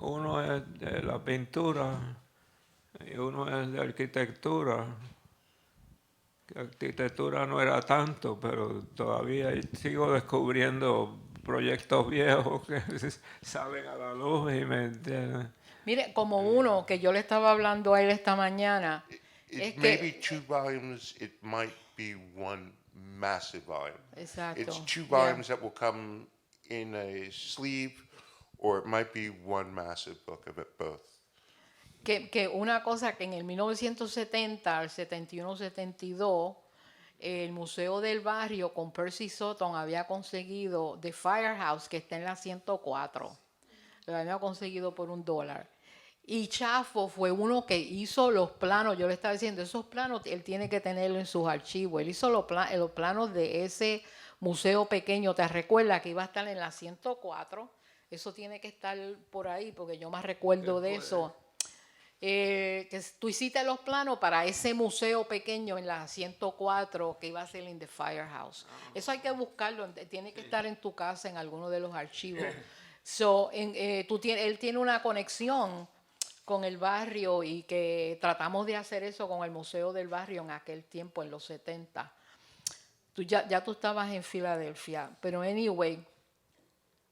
[SPEAKER 3] Uno es de la pintura y uno es de arquitectura. Arquitectura no era tanto, pero todavía sigo descubriendo proyectos viejos que salen a la luz y me entienden.
[SPEAKER 2] Mire, como uno que yo le estaba hablando a él esta mañana, es
[SPEAKER 4] Maybe
[SPEAKER 2] que...
[SPEAKER 4] 2 volumes, it might be one massive volume.
[SPEAKER 2] Exacto.
[SPEAKER 4] It's 2
[SPEAKER 2] Yeah.
[SPEAKER 4] volumes that will come in a sleeve, or it might be one massive book of it both.
[SPEAKER 2] Que una cosa que en el 1970, al 71-72, el Museo del Barrio con Percy Sutton había conseguido The Firehouse, que está en la 104. Lo había conseguido por $1. Y Chaffo fue uno que hizo los planos. Yo le estaba diciendo, esos planos él tiene que tenerlo en sus archivos. Él hizo los planos de ese museo pequeño. ¿Te recuerdas que iba a estar en la 104? Eso tiene que estar por ahí, porque yo más recuerdo de eso. Que tú hiciste los planos para ese museo pequeño en la 104 que iba a ser en The Firehouse. Eso hay que buscarlo, tiene que estar en tu casa en alguno de los archivos. Él tiene una conexión con el barrio y que tratamos de hacer eso con el Museo del Barrio en aquel tiempo, en los 70. Ya tú estabas en Filadelfia, pero anyway,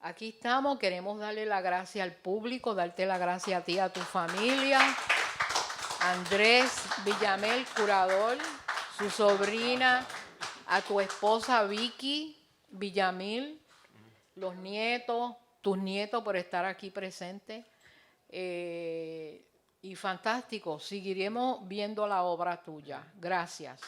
[SPEAKER 2] aquí estamos, queremos darle la gracia al público, darte la gracia a ti, a tu familia, Andrés Villamil, curador, su sobrina, a tu esposa Vicky Villamil, los nietos, tus nietos por estar aquí presentes. Y fantástico, seguiremos viendo la obra tuya. Gracias.